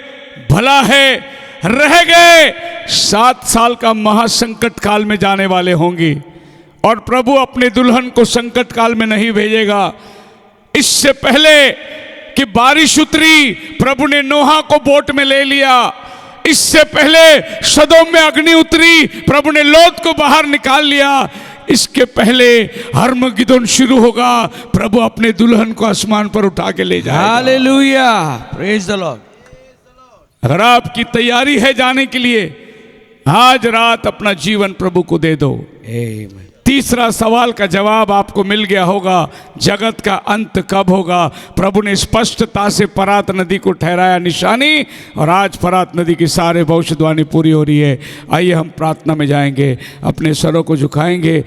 भला है, रह गए 7 साल का महासंकट काल में जाने वाले होंगी, और प्रभु अपने दुल्हन को संकट काल में नहीं भेजेगा। इससे पहले कि बारिश उतरी, प्रभु ने नोहा को बोट में ले लिया। इससे पहले सदोम में अग्नि उतरी, प्रभु ने लोत को बाहर निकाल लिया। इसके पहले हर्मगिदोन शुरू होगा, प्रभु अपने दुल्हन को आसमान पर उठा के ले जाएगा। Hallelujah, praise the Lord. अगर आपकी तैयारी है जाने के लिए, आज रात अपना जीवन प्रभु को दे दो। आमीन। तीसरा सवाल का जवाब आपको मिल गया होगा, जगत का अंत कब होगा। प्रभु ने स्पष्टता से फरात नदी को ठहराया निशानी, और आज फरात नदी की सारे भविष्यवाणी पूरी हो रही है। आइए हम प्रार्थना में जाएंगे, अपने सरों को झुकाएंगे।